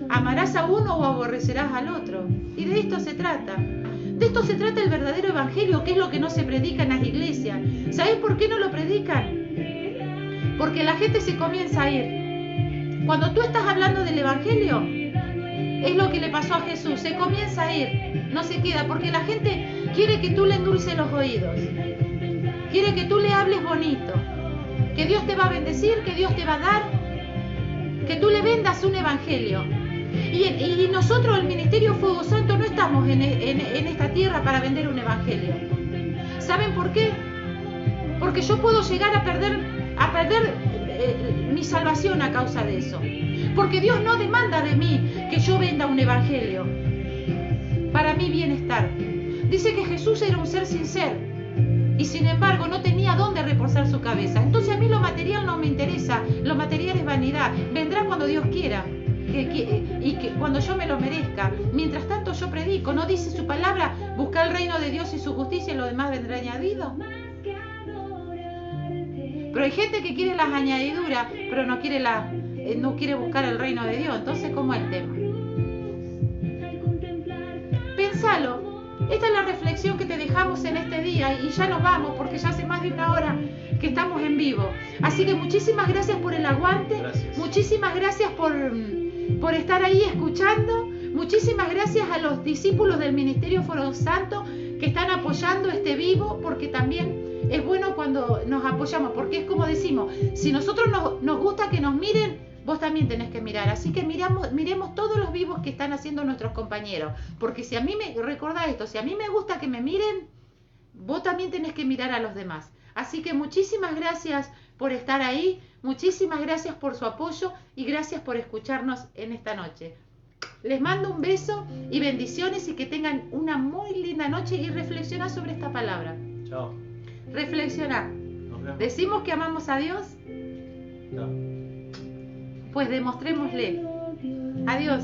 Amarás a uno o aborrecerás al otro. Y de esto se trata. De esto se trata el verdadero evangelio, que es lo que no se predica en las iglesias. ¿Sabés por qué no lo predican? Porque la gente se comienza a ir. Cuando tú estás hablando del evangelio, es lo que le pasó a Jesús. Se comienza a ir, no se queda, porque la gente quiere que tú le endulces los oídos. Quiere que tú le hables bonito. Que Dios te va a bendecir, que Dios te va a dar, que tú le vendas un evangelio. Y nosotros, el Ministerio Fuego Santo, no estamos en esta tierra para vender un evangelio. ¿Saben por qué? Porque yo puedo llegar a perder mi salvación a causa de eso. Porque Dios no demanda de mí que yo venda un evangelio para mi bienestar. Dice que Jesús era un ser sin ser. Y sin embargo no tenía dónde reposar su cabeza. Entonces a mí lo material no me interesa. Lo material es vanidad. Vendrá cuando Dios quiera. Y que cuando yo me lo merezca. Mientras tanto yo predico. ¿No dice su palabra? Busca el reino de Dios y su justicia y lo demás vendrá añadido. Pero hay gente que quiere las añadiduras, pero no quiere buscar el reino de Dios. Entonces, ¿cómo es el tema? Pénsalo. Esta es la reflexión que te dejamos en este día y ya nos vamos porque ya hace más de una hora que estamos en vivo. Así que muchísimas gracias por el aguante, muchísimas gracias por estar ahí escuchando, muchísimas gracias a los discípulos del Ministerio Fuego Santo que están apoyando este vivo, porque también es bueno cuando nos apoyamos, porque es como decimos, si nosotros nos gusta que nos miren, vos también tenés que mirar. Así que miremos todos los vivos que están haciendo nuestros compañeros. Porque si a mí recordá esto, si a mí me gusta que me miren, vos también tenés que mirar a los demás. Así que muchísimas gracias por estar ahí, muchísimas gracias por su apoyo y gracias por escucharnos en esta noche. Les mando un beso y bendiciones y que tengan una muy linda noche y reflexioná sobre esta palabra. Chao. Reflexioná. ¿Decimos que amamos a Dios? Chao. Pues demostrémosle. Adiós.